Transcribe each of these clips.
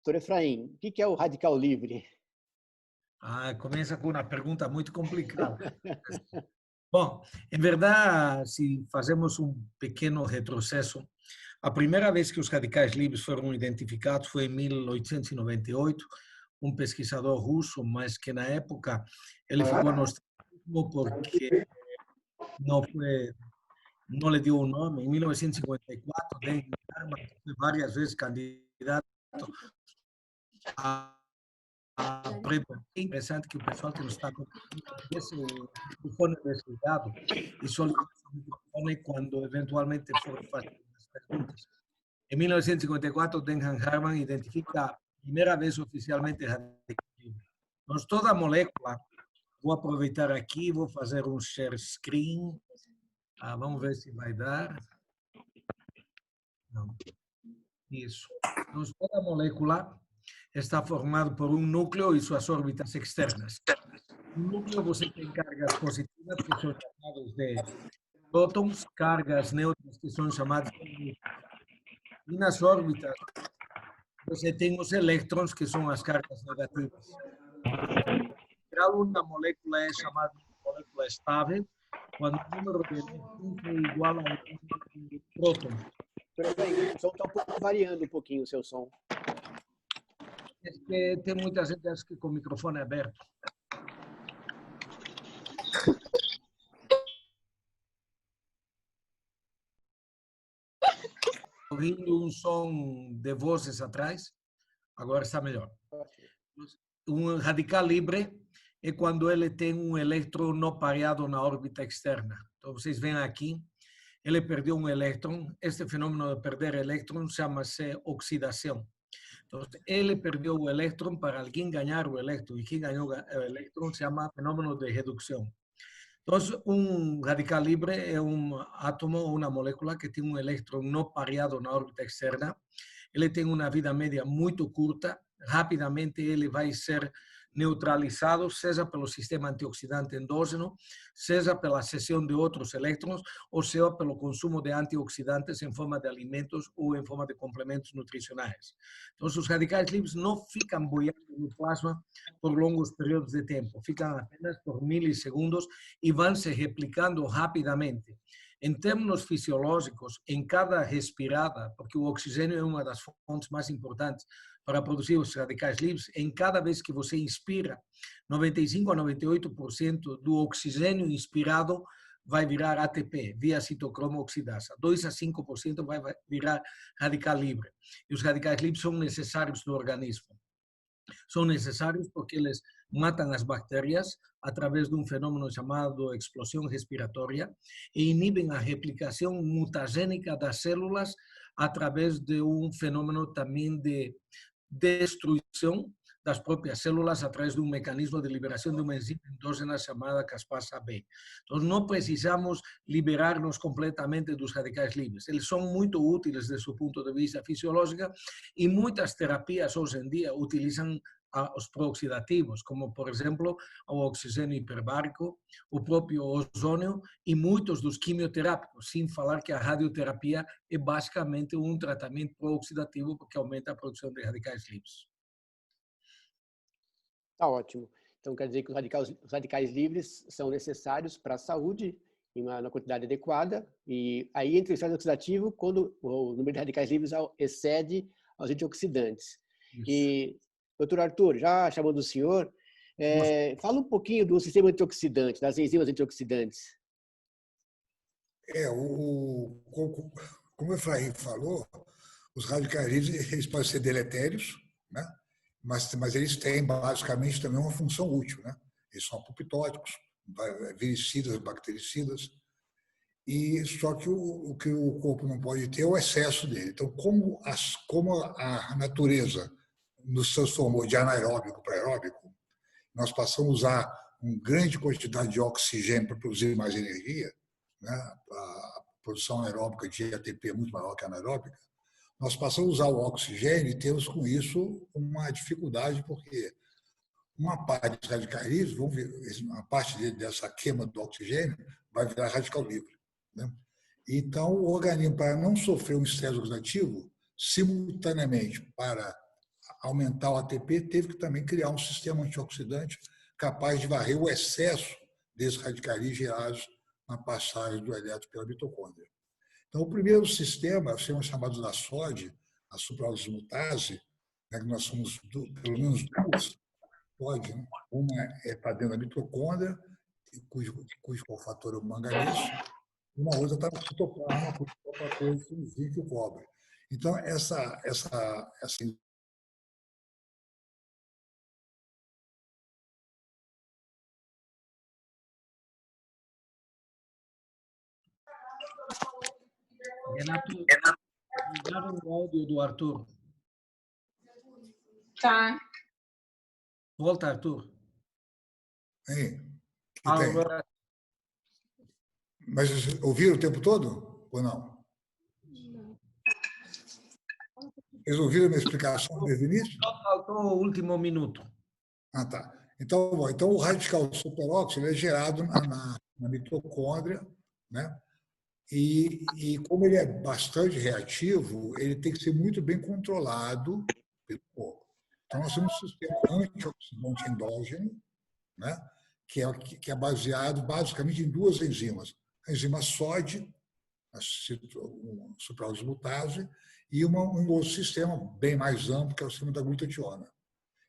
Doutor Efraim, o que é o radical livre? Começa com uma pergunta muito complicada. Bom, em verdade, se fazemos um pequeno retrocesso, a primeira vez que os radicais livres foram identificados foi em 1898, um pesquisador russo, mas que na época ele ficou no ostracismo porque não lhe deu o nome. Em 1954, Dan Harman, que foi várias vezes candidato a prêmio. É interessante que o pessoal que nos está acompanhando tivesse o microfone desligado e só ligue o microfone quando eventualmente for fazer as perguntas. Em 1954, Denham Harman identifica a primeira vez oficialmente radical livre. Então, toda a molécula, vou aproveitar aqui, vou fazer um share screen. Vamos ver se vai dar. Não. Isso. Então, toda a molécula está formada por um núcleo e suas órbitas externas. No núcleo você tem cargas positivas, que são chamadas de prótons, cargas neutras, que são chamadas de nêutrons. E nas órbitas você tem os elétrons, que são as cargas negativas. Em geral, uma molécula é chamada de molécula estável quando o número de elétrons é igual ao número de prótons. O som está um pouco variando um pouquinho o seu som. É que tem muita gente acho que com o microfone aberto. Ouvindo um som de vozes atrás, agora está melhor. Um radical livre é quando ele tem um elétron não pareado na órbita externa. Então, vocês veem aqui, ele perdeu um elétron. Este fenômeno de perder elétron chama-se oxidação. Então, ele perdeu o elétron para alguém ganhar o elétron, e quem ganhou o elétron se chama fenômeno de redução. Então, um radical livre é um átomo ou uma molécula que tem um elétron não pareado na órbita externa. Ele tem uma vida média muito curta, rapidamente ele vai ser neutralizado, seja pelo sistema antioxidante endógeno, seja pela cessão de outros elétrons, ou seja pelo consumo de antioxidantes em forma de alimentos ou em forma de complementos nutricionais. Então, os radicais livres não ficam boiando no plasma por longos períodos de tempo, ficam apenas por milissegundos e vão se replicando rapidamente. Em termos fisiológicos, em cada respirada, porque o oxigênio é uma das fontes mais importantes para produzir os radicais livres, em cada vez que você inspira, 95 a 98% do oxigênio inspirado vai virar ATP, via citocromo oxidasa. 2 a 5% vai virar radical livre. E os radicais livres são necessários no organismo. São necessários porque eles matam as bactérias através de um fenômeno chamado explosão respiratória e inibem a replicação mutagênica das células através de um fenômeno também de destruição das próprias células através de um mecanismo de liberação de uma enzima endógena chamada caspasa B. Então, não precisamos liberar-nos completamente dos radicais livres. Eles são muito úteis desde o ponto de vista fisiológico e muitas terapias hoje em dia utilizam os pró-oxidativos, como, por exemplo, o oxigênio hiperbárico, o próprio ozônio e muitos dos quimioterápicos, sem falar que a radioterapia é basicamente um tratamento pró-oxidativo porque aumenta a produção de radicais livres. Tá ótimo. Então, quer dizer que os radicais livres são necessários para a saúde em uma quantidade adequada, e aí entra o estresse oxidativo quando o número de radicais livres excede aos antioxidantes. Isso. E, doutor Arthur, já chamando o senhor, fala um pouquinho do sistema antioxidante, das enzimas antioxidantes. Como o Efraim falou, os radicais livres eles podem ser deletérios, né? Mas eles têm basicamente também uma função útil, né? Eles são apoptóticos, viricidas, bactericidas, e só que o que o corpo não pode ter é o excesso dele. Então, como a natureza nos transformou de anaeróbico para aeróbico, nós passamos a usar uma grande quantidade de oxigênio para produzir mais energia, né? A produção anaeróbica de ATP é muito maior que a anaeróbica. Nós passamos a usar o oxigênio e temos com isso uma dificuldade, porque uma parte dos radicais livres, uma parte dessa queima do oxigênio vai virar radical livre, né? Então, o organismo, para não sofrer um estresse oxidativo, simultaneamente para aumentar o ATP, teve que também criar um sistema antioxidante capaz de varrer o excesso desses radicais gerados na passagem do elétron pela mitocôndria. Então, o primeiro sistema, chamado da SOD, a supraosmotase, né, que nós somos pelo menos duas SOD, né? Uma está dentro da mitocôndria, cujo cofator é o manganês, e uma outra está no citoplasma, cujo cofator é o zinco e o cobre. Então, essa Renato, ligaram o áudio do Arthur. Tá. Volta, Arthur. Agora... Mas ouviram o tempo todo ou não? Eles ouviram a minha explicação desde o início? Faltou o último minuto. Ah, tá. Então, bom, então o radical superóxido é gerado na mitocôndria, né? E como ele é bastante reativo, ele tem que ser muito bem controlado pelo corpo. Então, nós temos um sistema antioxidante endógeno, né? que é baseado basicamente em duas enzimas. A enzima SOD, a supraosmotase, e um outro sistema bem mais amplo, que é o sistema da glutationa.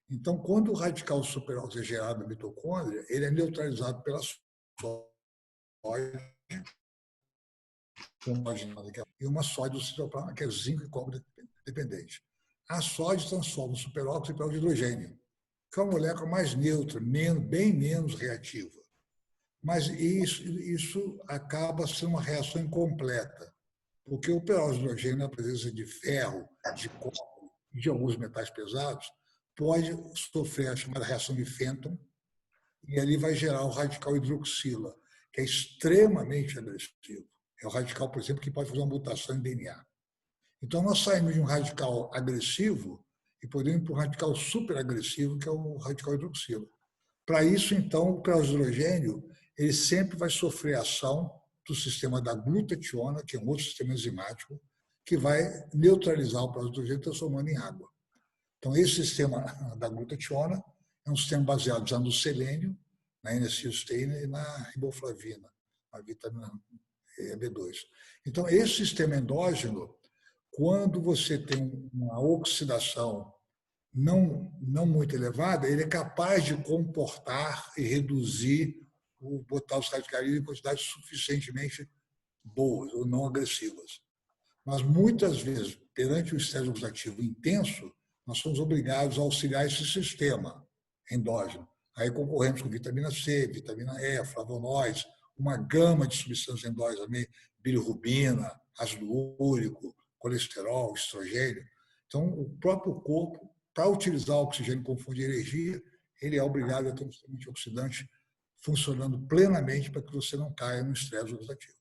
Então, quando o radical superóxido é gerado na mitocôndria, ele é neutralizado pela SOD, e uma SOD do citoplasma, que é zinco e cobre dependente. A SOD transforma o superóxido em peróxido de hidrogênio, que é uma molécula mais neutra, bem menos reativa. Mas isso acaba sendo uma reação incompleta, porque o peróxido de hidrogênio, na presença de ferro, de cobre e de alguns metais pesados, pode sofrer a chamada reação de Fenton, e ali vai gerar o radical hidroxila, que é extremamente agressivo. É o radical, por exemplo, que pode fazer uma mutação em DNA. Então, nós saímos de um radical agressivo e podemos ir para um radical superagressivo, que é o radical hidroxila. Para isso, então, o peróxido de hidrogênio ele sempre vai sofrer ação do sistema da glutationa, que é um outro sistema enzimático, que vai neutralizar o peróxido de hidrogênio, transformando em água. Então, esse sistema da glutationa é um sistema baseado já no selênio, na N-acetilcisteína e na riboflavina, a vitamina B2. Então, esse sistema endógeno, quando você tem uma oxidação não muito elevada, ele é capaz de comportar e reduzir, botar os radicais em quantidades suficientemente boas ou não agressivas. Mas, muitas vezes, perante o estresse oxidativo intenso, nós somos obrigados a auxiliar esse sistema endógeno. Aí concorremos com vitamina C, vitamina E, flavonoides, uma gama de substâncias endógenas também, bilirrubina, ácido úrico, colesterol, estrogênio. Então, o próprio corpo, para utilizar o oxigênio como fonte de energia, ele é obrigado a ter um sistema antioxidante funcionando plenamente para que você não caia no estresse oxidativo.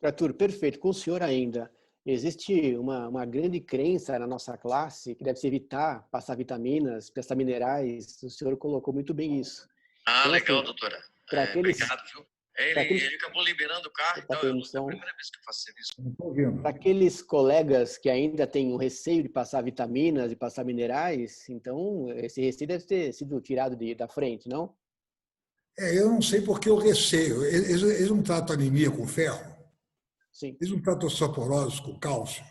Arthur, perfeito. Com o senhor ainda, existe uma grande crença na nossa classe que deve se evitar passar vitaminas, passar minerais. O senhor colocou muito bem isso. Então, legal, assim, doutora. Obrigado, viu? Ele acabou liberando o carro, então é a primeira vez que eu faço isso. Para aqueles colegas que ainda têm o receio de passar vitaminas e passar minerais, então esse receio deve ter sido tirado da frente, não? Eu não sei por que eu receio. Eles não tratam anemia com ferro? Sim. Eles não tratam osteoporose com cálcio?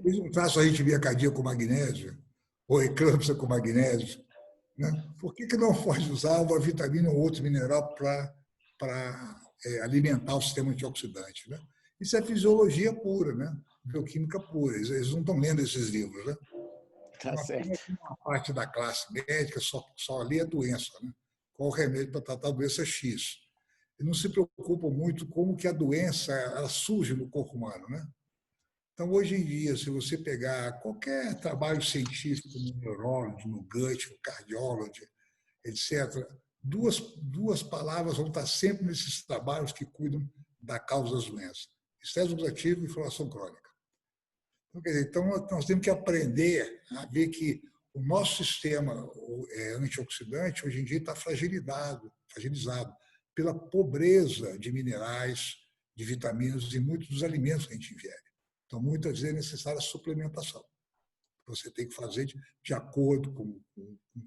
Eles não tratam arritmia cardíaca com magnésio? Ou eclâmpsia com magnésio? Né? Por que não pode usar uma vitamina ou outro mineral para alimentar o sistema antioxidante? Né? Isso é fisiologia pura, né? Bioquímica pura. Eles não estão lendo esses livros. Né? Tá certo. Uma parte da classe médica só lê a doença. Né? Qual o remédio para tratar a doença X? E não se preocupam muito como que a doença ela surge no corpo humano. Né? Então, hoje em dia, se você pegar qualquer trabalho científico no neurology, no gut, no cardiology, etc., duas palavras vão estar sempre nesses trabalhos que cuidam da causa das doenças. Estresse oxidativo e inflamação crônica. Então, quer dizer, nós temos que aprender a ver que o nosso sistema antioxidante, hoje em dia, está fragilizado pela pobreza de minerais, de vitaminas e muitos dos alimentos que a gente ingere. Então, muitas vezes é necessária a suplementação. Você tem que fazer de acordo com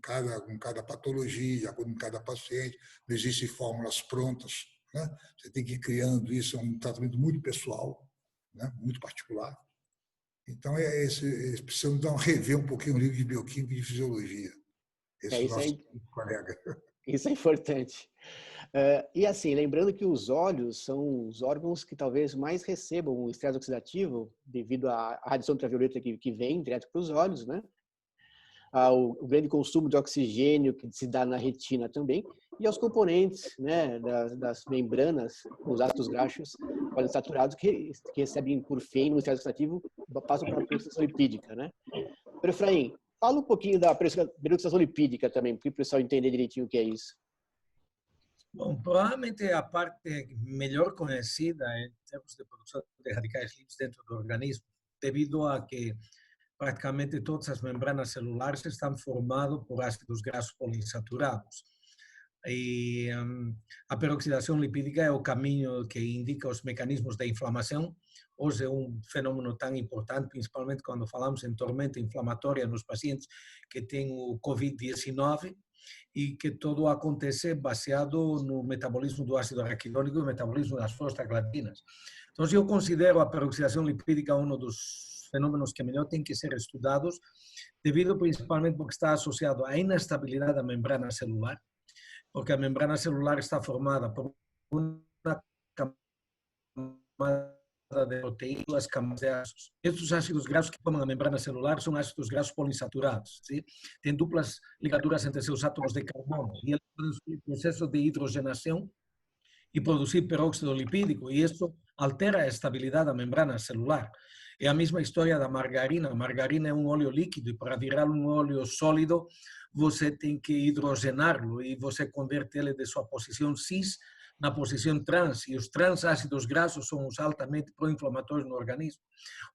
cada patologia, de acordo com cada paciente. Não existem fórmulas prontas, né? Você tem que ir criando isso, é um tratamento muito pessoal, né? Muito particular. Então, eles precisam rever um pouquinho o livro de bioquímica e de fisiologia. Esse nosso colega. Isso é importante. E assim, lembrando que os olhos são os órgãos que talvez mais recebam o estresse oxidativo devido à radiação ultravioleta que vem direto para os olhos, né? O grande consumo de oxigênio que se dá na retina também, e aos componentes, né, das membranas, os ácidos graxos poliinsaturados que recebem por fim no estresse oxidativo, passam para a peroxidação lipídica, né? Pero, Efraim, fala um pouquinho da peroxidação lipídica também, para o pessoal entender direitinho o que é isso. Bom, provavelmente a parte melhor conhecida em termos de produção de radicais livres dentro do organismo, devido a que praticamente todas as membranas celulares estão formadas por ácidos graxos poliinsaturados. E a peroxidação lipídica é o caminho que indica os mecanismos da inflamação. Hoje é um fenômeno tão importante, principalmente quando falamos em tormenta inflamatória nos pacientes que têm o COVID-19, e que todo acontece baseado no metabolismo do ácido araquidônico e no metabolismo das prostaglandinas. Então, eu considero a peroxidação lipídica um dos fenômenos que melhor tem que ser estudados, devido principalmente porque está associado à inestabilidade da membrana celular, porque a membrana celular está formada por uma camada de proteínas, duas camadas de ácidos. Estes ácidos graxos que formam a membrana celular são ácidos graxos poliinsaturados. ¿Sí? Têm duplas ligaduras entre seus átomos de carbono e eles podem sofrer processo de hidrogenação e produzir peróxido lipídico, e isso altera a estabilidade da membrana celular. É a mesma história da margarina. A margarina é um óleo líquido, e para virar um óleo sólido, você tem que hidrogená-lo, e você converte ele de sua posição cis na posição trans, e os transácidos graxos são os altamente pró-inflamatórios no organismo.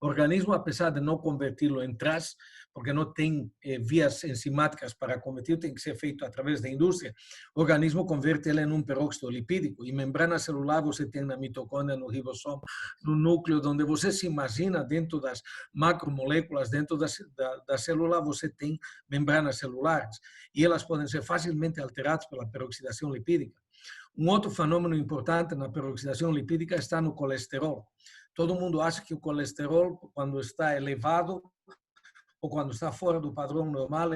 O organismo, apesar de não converti-lo em trans, porque não tem vias enzimáticas para convertir, tem que ser feito através da indústria, o organismo converte ele em um peróxido lipídico. E membrana celular você tem na mitocôndria, no ribossoma, no núcleo, onde você se imagina, dentro das macromoléculas, dentro da célula, você tem membranas celulares, e elas podem ser facilmente alteradas pela peroxidação lipídica. Um outro fenômeno importante na peroxidação lipídica está no colesterol. Todo mundo acha que o colesterol, quando está elevado ou quando está fora do padrão normal,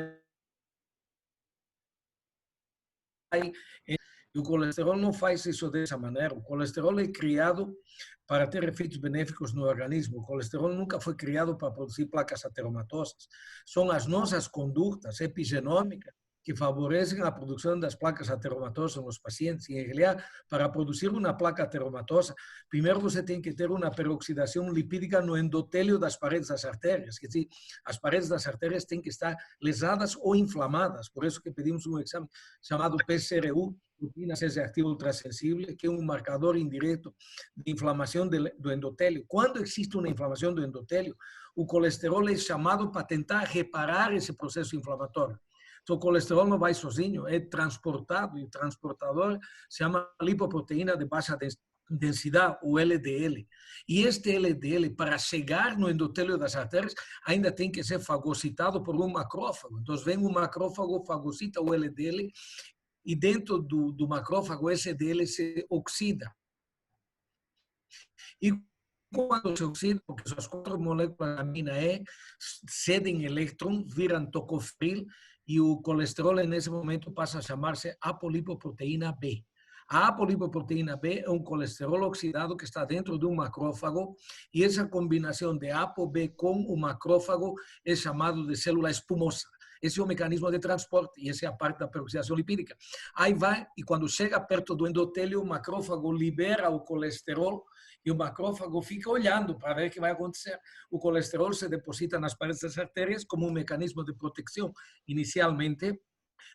e o colesterol não faz isso dessa maneira. O colesterol é criado para ter efeitos benéficos no organismo. O colesterol nunca foi criado para produzir placas ateromatosas. São as nossas condutas epigenômicas que favorecem a produção das placas ateromatosas nos pacientes. E, em realidade, para produzir uma placa ateromatosa, primeiro você tem que ter uma peroxidação lipídica no endotélio das paredes das artérias. Quer dizer, as paredes das artérias têm que estar lesadas ou inflamadas. Por isso que pedimos um exame chamado PCRU, proteína C-reativa ultrassensível, que é um marcador indireto de inflamação do endotélio. Quando existe uma inflamação do endotélio, o colesterol é chamado para tentar reparar esse processo inflamatório. Então, o colesterol não vai sozinho, é transportado, e o transportador se chama lipoproteína de baixa densidade, o LDL. E este LDL, para chegar no endotélio das artérias, ainda tem que ser fagocitado por um macrófago. Então, vem um macrófago, fagocita o LDL, e dentro do macrófago, esse LDL se oxida. E quando se oxida, porque as 4 moléculas da amina E cedem elétron, viram tocoferil, e o colesterol, nesse momento, passa a chamar-se apolipoproteína B. A apolipoproteína B é um colesterol oxidado que está dentro de um macrófago, e essa combinação de ApoB com o macrófago é chamado de célula espumosa. Esse é o mecanismo de transporte, e essa é a parte da peroxidação lipídica. Aí vai, e quando chega perto do endotélio, o macrófago libera o colesterol, e o macrófago fica olhando para ver o que vai acontecer. O colesterol se deposita nas paredes das artérias como um mecanismo de proteção, inicialmente,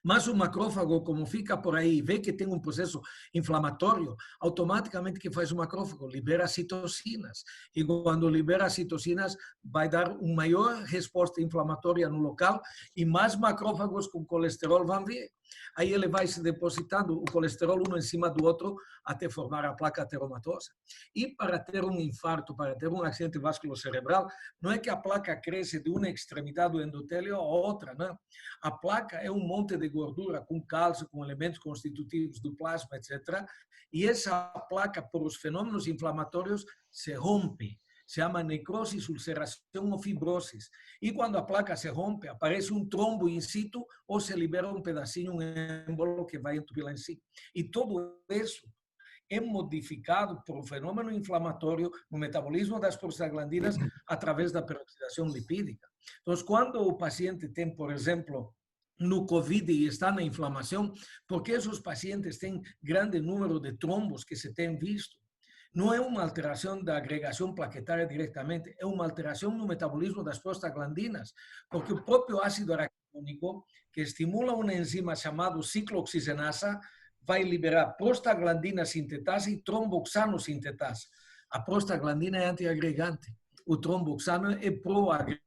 Mas o macrófago, como fica por aí, vê que tem um processo inflamatório, automaticamente que faz o macrófago? Libera citocinas. E quando libera citocinas, vai dar uma maior resposta inflamatória no local e mais macrófagos com colesterol vão vir. Aí ele vai se depositando o colesterol um em cima do outro até formar a placa ateromatosa. E para ter um infarto, para ter um acidente vasculocerebral, não é que a placa cresce de uma extremidade do endotélio a outra, não. A placa é um monte de gordura com cálcio, com elementos constitutivos do plasma, etc. E essa placa, por os fenômenos inflamatórios, se rompe. Se chama necrose, ulceração ou fibrose. E quando a placa se rompe, aparece um trombo in situ ou se libera um pedacinho, um êmbolo que vai entupir lá em si. E tudo isso é modificado por um fenômeno inflamatório no metabolismo das prostaglandinas através da peroxidação lipídica. Então, quando o paciente tem, por exemplo, no COVID e está na inflamação, porque esses pacientes têm grande número de trombos que se tem visto? Não é uma alteração da agregação plaquetária diretamente, é uma alteração no metabolismo das prostaglandinas, porque o próprio ácido araquidônico, que estimula uma enzima chamada ciclooxigenasa, vai liberar prostaglandina sintetase e tromboxano sintetase. A prostaglandina é antiagregante, o tromboxano é proagregante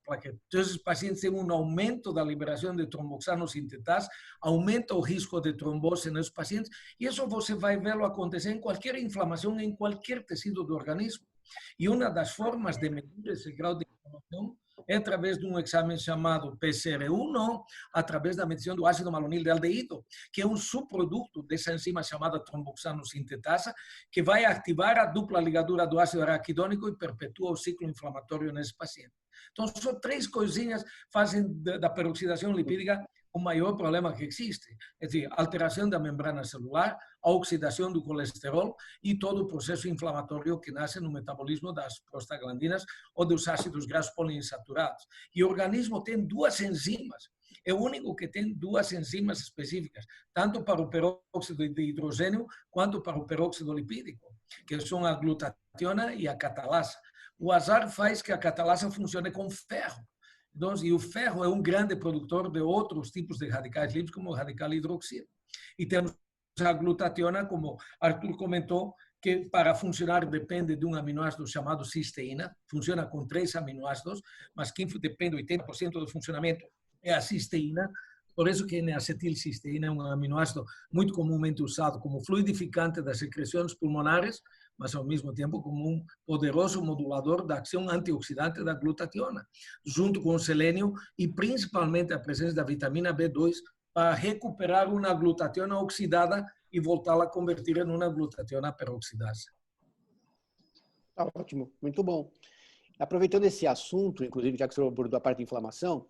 plaquetário. Então, esses pacientes têm um aumento da liberação de tromboxano sintetase, aumenta o risco de trombose nos pacientes, e isso você vai vê-lo acontecer em qualquer inflamação, em qualquer tecido do organismo. E uma das formas de medir esse grau de inflamação é através de um exame chamado PCR1, através da medição do ácido malonildealdeído, que é um subproduto dessa enzima chamada tromboxano sintetasa, que vai ativar a dupla ligadura do ácido araquidônico e perpetua o ciclo inflamatório nesse paciente. Então, só 3 coisinhas fazem da peroxidação lipídica o maior problema que existe. É dizer, alteração da membrana celular, a oxidação do colesterol e todo o processo inflamatório que nasce no metabolismo das prostaglandinas ou dos ácidos graxos poliinsaturados. E o organismo tem 2 enzimas. É o único que tem 2 enzimas específicas, tanto para o peróxido de hidrogênio quanto para o peróxido lipídico, que são a glutationa e a catalasa. O azar faz que a catalasa funcione com ferro. Então, e o ferro é um grande produtor de outros tipos de radicais livres, como o radical hidroxilo. E temos a glutationa, como Arthur comentou, que para funcionar depende de um aminoácido chamado cisteína. Funciona com 3 aminoácidos, mas quem depende 80% do funcionamento é a cisteína. Por isso que a acetilcisteína é um aminoácido muito comumente usado como fluidificante das secreções pulmonares, mas ao mesmo tempo como um poderoso modulador da ação antioxidante da glutationa, junto com o selênio e principalmente a presença da vitamina B2 para recuperar uma glutationa oxidada e voltá-la a convertir em uma glutationa peroxidase. Ótimo, muito bom. Aproveitando esse assunto, inclusive já que o senhor abordou a parte de inflamação,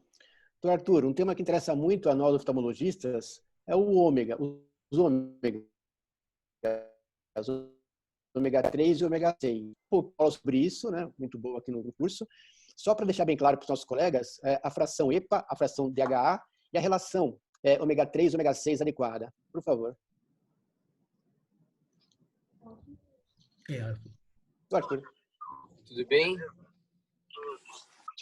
doutor Arthur, um tema que interessa muito a nós oftalmologistas é o ômega, os ômegas. Ômega 3 e ômega 6. Falo sobre isso, né? Muito boa aqui no curso. Só para deixar bem claro para os nossos colegas, a fração EPA, a fração DHA e a relação ômega 3 e ômega 6 adequada. Por favor. Arthur. Tudo bem? Deixa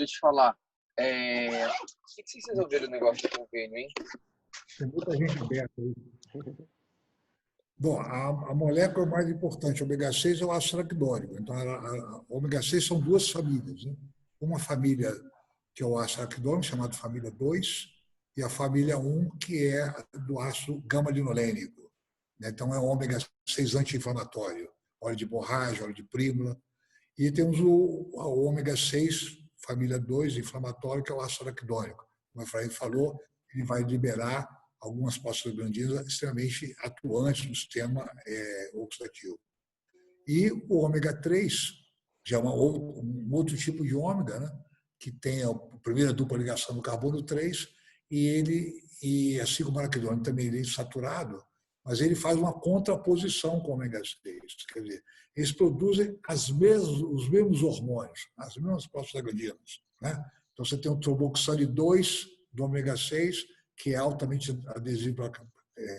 eu te falar. Por que vocês resolveram o negócio de convênio, hein? Tem muita gente aberta aí. Bom, a molécula mais importante, ômega 6, é o ácido araquidônico. Então, a ômega 6 são 2 famílias, né? Uma família que é o ácido araquidônico, chamado família 2, e a família 1, que é do ácido gama-linolênico. Então, é o ômega 6 anti-inflamatório, óleo de borracha, óleo de prímula. E temos o ômega 6, família 2, inflamatório, que é o ácido araquidônico. Como a Efraim falou, ele vai liberar algumas prostaglandinas extremamente atuantes no sistema oxidativo. E o ômega 3, já é um outro tipo de ômega, né, que tem a primeira dupla ligação do carbono 3, e assim como o araquidônico também ele é saturado, mas ele faz uma contraposição com o ômega 6. Quer dizer, eles produzem os mesmos hormônios, as mesmas prostaglandinas, né? Então, você tem o tromboxane 2 do ômega 6, que é altamente adesivo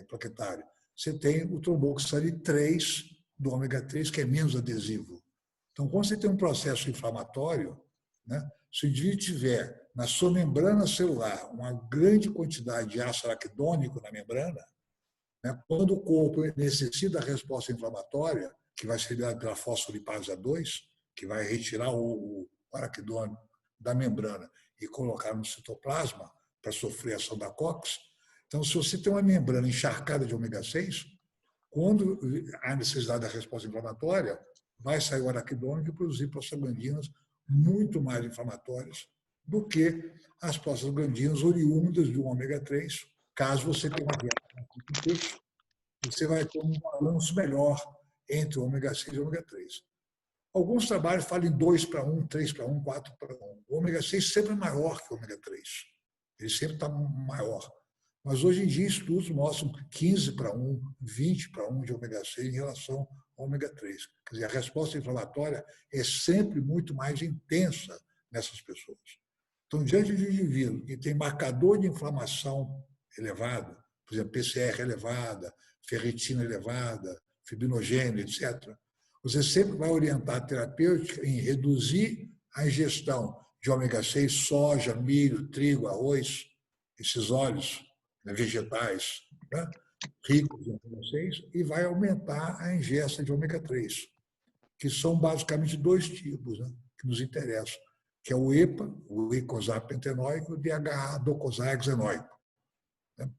plaquetário. Você tem o tromboxane 3 do ômega 3, que é menos adesivo. Então, quando você tem um processo inflamatório, né, se o indivíduo tiver na sua membrana celular uma grande quantidade de ácido araquidônico na membrana, né? Quando o corpo necessita da resposta inflamatória, que vai ser dada pela fosfolipase A2, que vai retirar o araquidônico da membrana e colocar no citoplasma para sofrer a ação da COX. Então, se você tem uma membrana encharcada de ômega 6, quando há necessidade da resposta inflamatória, vai sair o araquidônico e produzir prostaglandinas muito mais inflamatórias do que as prostaglandinas oriundas do ômega 3. Caso você tenha uma dieta com peixe, você vai ter um balanço melhor entre o ômega 6 e o ômega 3. Alguns trabalhos falam em 2:1, 3:1, 4:1. O ômega 6 sempre é maior que o ômega 3. Ele sempre está maior. Mas hoje em dia estudos mostram 15:1, 20:1 de ômega 6 em relação ao ômega 3. Quer dizer, a resposta inflamatória é sempre muito mais intensa nessas pessoas. Então, diante de um indivíduo que tem marcador de inflamação elevado, por exemplo, PCR elevada, ferritina elevada, fibrinogênio, etc., você sempre vai orientar a terapêutica em reduzir a ingestão de ômega 6, soja, milho, trigo, arroz, esses óleos, né, vegetais, né, ricos em ômega 6, e vai aumentar a ingesta de ômega 3, que são basicamente 2 tipos, né, que nos interessam, que é o EPA, o eicosapentenoico, e o DHA-docosahexaenoico. Né?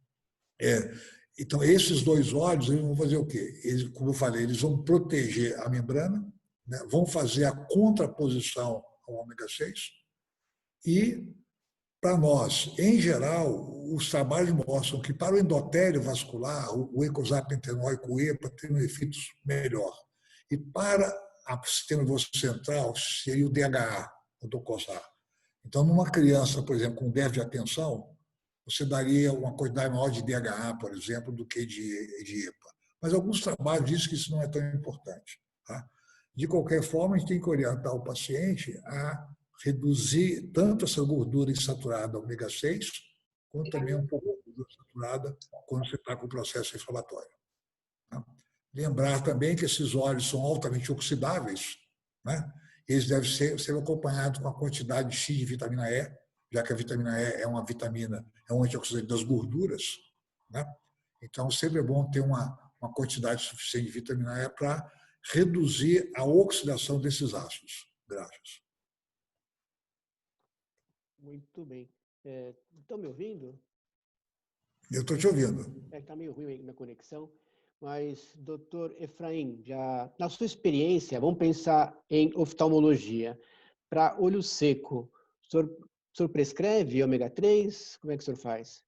Então, esses 2 óleos eles vão fazer o quê? Eles, como eu falei, eles vão proteger a membrana, né? Vão fazer a contraposição ao ômega 6 e, para nós, em geral, os trabalhos mostram que para o endotélio vascular, o eicosapentenoico, o EPA, tem um efeito melhor. E para o sistema nervoso central, seria o DHA, o docosah. Então, numa criança, por exemplo, com déficit de atenção, você daria uma quantidade maior de DHA, por exemplo, do que de EPA. Mas alguns trabalhos dizem que isso não é tão importante. Tá? De qualquer forma, a gente tem que orientar o paciente a reduzir tanto essa gordura insaturada ômega 6, quanto também um pouco de gordura saturada quando você está com o processo inflamatório. Tá? Lembrar também que esses óleos são altamente oxidáveis, né? Eles devem ser acompanhados com a quantidade X de vitamina E, já que a vitamina E é uma vitamina, é um antioxidante das gorduras, né? Então, sempre é bom ter uma quantidade suficiente de vitamina E para reduzir a oxidação desses ácidos graxos. Muito bem. Estão me ouvindo? Eu estou te ouvindo. Está meio ruim na conexão, mas, doutor Efraim, já na sua experiência, vamos pensar em oftalmologia. Para olho seco, o senhor prescreve ômega 3? Como é que o senhor faz?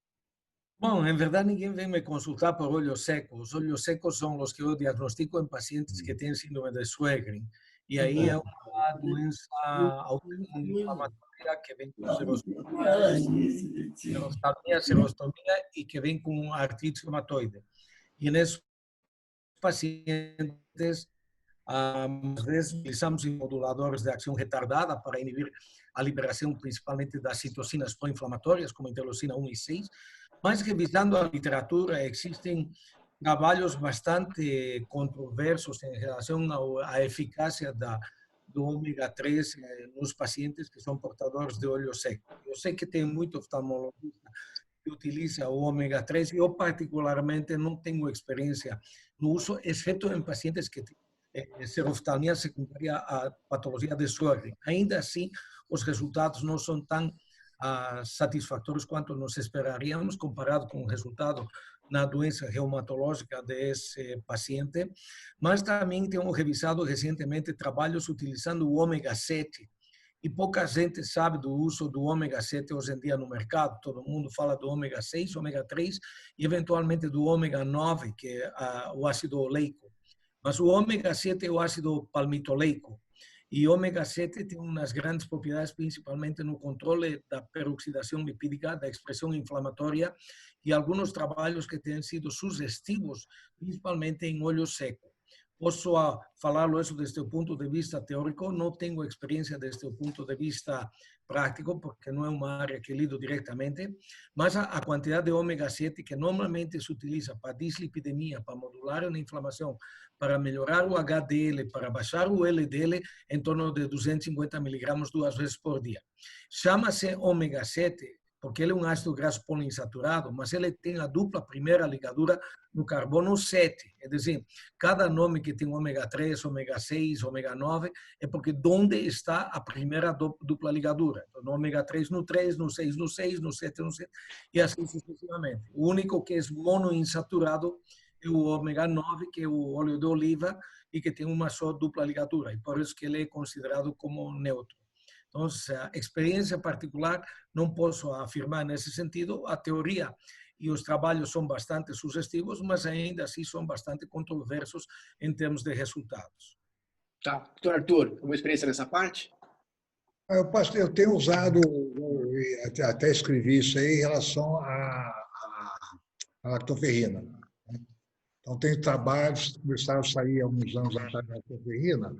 Bom, em verdade, ninguém vem me consultar por olhos secos. Os olhos secos são os que eu diagnostico em pacientes que têm síndrome de Sjögren. E aí é uma doença autoinflamatória que vem com serostomia e que vem com artrite reumatoide. E nesses pacientes, às vezes, utilizamos moduladores de ação retardada para inibir a liberação principalmente das citocinas pró-inflamatórias, como interleucina 1 e 6, mas revisando a literatura, existem trabalhos bastante controversos em relação à eficácia do ômega 3 nos pacientes que são portadores de olho seco. Eu sei que tem muito oftalmologista que utiliza o ômega 3 e eu particularmente não tenho experiência no uso, exceto em pacientes que têm seroftalmia secundária à patologia de Sjögren. Ainda assim, os resultados não são tão satisfatórios quanto nós esperaríamos, comparado com o resultado na doença reumatológica desse paciente, mas também temos revisado recentemente trabalhos utilizando o ômega 7, e pouca gente sabe do uso do ômega 7 hoje em dia no mercado. Todo mundo fala do ômega 6, ômega 3 e eventualmente do ômega 9, que é o ácido oleico. Mas o ômega 7 é o ácido palmitoleico. E ômega 7 tem umas grandes propriedades, principalmente no controle da peroxidação lipídica, da expressão inflamatória, e alguns trabalhos que têm sido sugestivos, principalmente em olho seco. Posso falar isso desde o ponto de vista teórico, não tenho experiência desde o ponto de vista prático, porque não é uma área que lido diretamente, mas a quantidade de ômega 7 que normalmente se utiliza para dislipidemia, para modular a inflamação, para melhorar o HDL, para baixar o LDL, em torno de 250 miligramas 2 vezes por dia. Chama-se ômega 7 porque ele é um ácido graxo poliinsaturado, mas ele tem a dupla primeira ligadura no carbono 7. É dizer, cada nome que tem ômega 3, ômega 6, ômega 9, é porque onde está a primeira dupla ligadura. Então, no ômega 3 no 3, no 6 no 6, no 7 no 7, e assim sucessivamente. O único que é monoinsaturado é o ômega 9, que é o óleo de oliva, e que tem uma só dupla ligadura, e por isso que ele é considerado como neutro. Então, a experiência particular, não posso afirmar nesse sentido. A teoria e os trabalhos são bastante sugestivos, mas ainda assim são bastante controversos em termos de resultados. Tá. Doutor Arthur, uma experiência nessa parte? Eu tenho usado, até escrevi isso aí, em relação à lactoferrina. Então, tem trabalhos que começaram a sair há uns anos atrás da lactoferrina,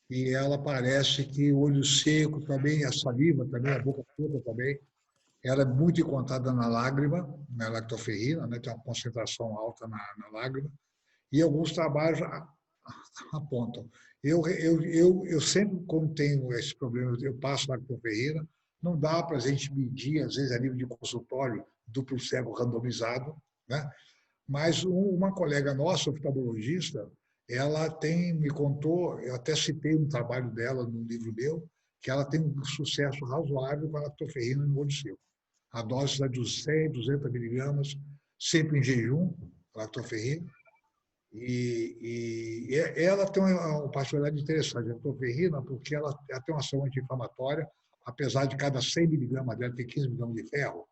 e ela parece que o olho seco também, a saliva também, a boca seca também, ela é muito encontrada na lágrima, na lactoferrina, né? Tem uma concentração alta na lágrima, e alguns trabalhos apontam. Eu sempre, quando tenho esse problema, eu passo lactoferrina, não dá para a gente medir, às vezes, a nível de consultório, duplo cego randomizado, né? Mas uma colega nossa, oftalmologista, ela me contou, eu até citei um trabalho dela no livro meu, que ela tem um sucesso razoável com a lactoferrina no olho seco. A dose é de 100, 200 miligramas, sempre em jejum, a lactoferrina. E ela tem uma particularidade interessante, a lactoferrina, porque ela tem uma ação anti-inflamatória, apesar de cada 100 miligramas dela ter 15 miligramas de ferro.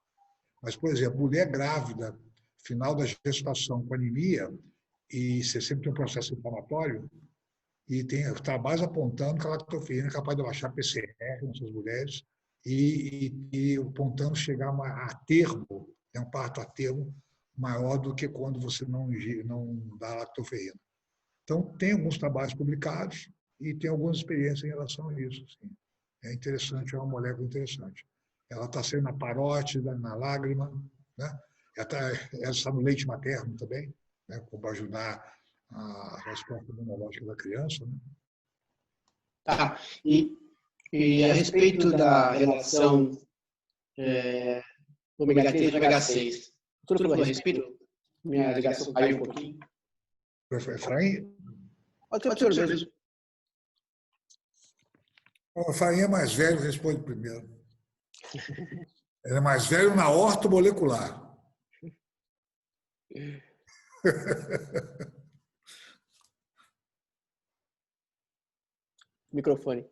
Mas, por exemplo, mulher grávida, final da gestação com anemia, e você sempre tem um processo inflamatório, e tem trabalhos apontando que a lactoferrina é capaz de baixar PCR nessas mulheres e apontando chegar a termo, um parto a termo maior do que quando você não dá lactoferrina. Então, tem alguns trabalhos publicados e tem algumas experiências em relação a isso. Assim. É interessante, é uma molécula interessante. Ela está sendo na parótida, na lágrima, né? Ela está no leite materno também, né, para ajudar a resposta imunológica da criança. Né? Tá. E a respeito da relação ômega 3 e ômega 6, tudo falou a respeito? Minha ligação caiu um pouquinho. Efraim? Pode ser o senhor mesmo. O Efraim é mais velho, responde primeiro. Ele é mais velho na ortomolecular. Microfone.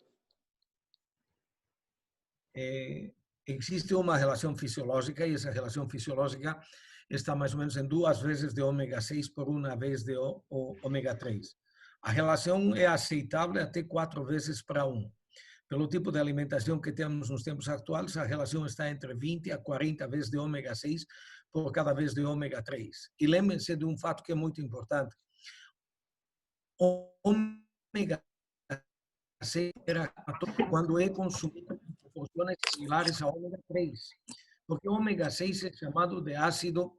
Existe uma relação fisiológica e essa relação fisiológica está mais ou menos em 2 vezes de ômega 6 por 1 vez de ômega 3. A relação é aceitável até 4 vezes para 1. Pelo tipo de alimentação que temos nos tempos atuais, a relação está entre 20 a 40 vezes de ômega 6 por cada vez de ômega 3. E lembrem-se de um fato que é muito importante. O ômega 6 quando é consumido em proporções similares a ômega 3. Porque o ômega 6 é chamado de ácido